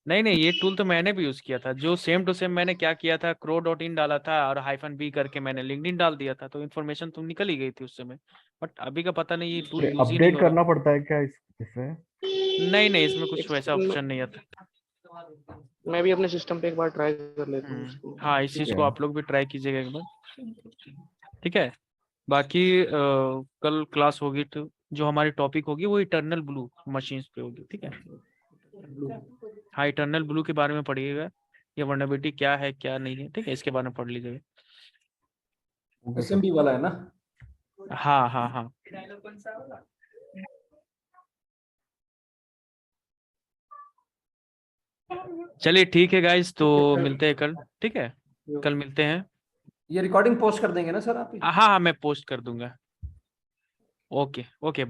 नहीं नहीं, ये टूल तो मैंने भी यूज किया था, जो सेम टू सेम मैंने क्या किया था, crow.in डाला था और -b करके मैंने लिंक्डइन डाल दिया था, तो इन्फॉर्मेशन तो निकल ही गई थी उस समय। बट अभी का पता नहीं, ये टूल यूज ही नहीं अपडेट हो रहा। करना पड़ता है क्या इससे? नहीं नहीं, इसमें कुछ वैसा ऑप्शन नहीं आता। मैं भी अपने सिस्टम पे एक बार ट्राई कर लेता हूँ इसको। हाँ, इस चीज को आप लोग भी ट्राई कीजिएगा एक बार, ठीक है। बाकी कल क्लास होगी तो जो हमारी टॉपिक होगी वो इटर्नल ब्लू मशीन्स पे होगी, ठीक है। हाँ, इटर्नल ब्लू के बारे में पढ़िएगा, ये वर्नेबिलिटी क्या है क्या नहीं है, ठीक है, इसके बारे में पढ़ लीजिएगा। SMB वाला है ना? हाँ हाँ हाँ। चलिए ठीक है गाइस, तो मिलते हैं कल, ठीक है, कल मिलते हैं। ये रिकॉर्डिंग पोस्ट कर देंगे ना सर आप? हाँ हाँ, मैं पोस्ट कर दूंगा। Okay okay.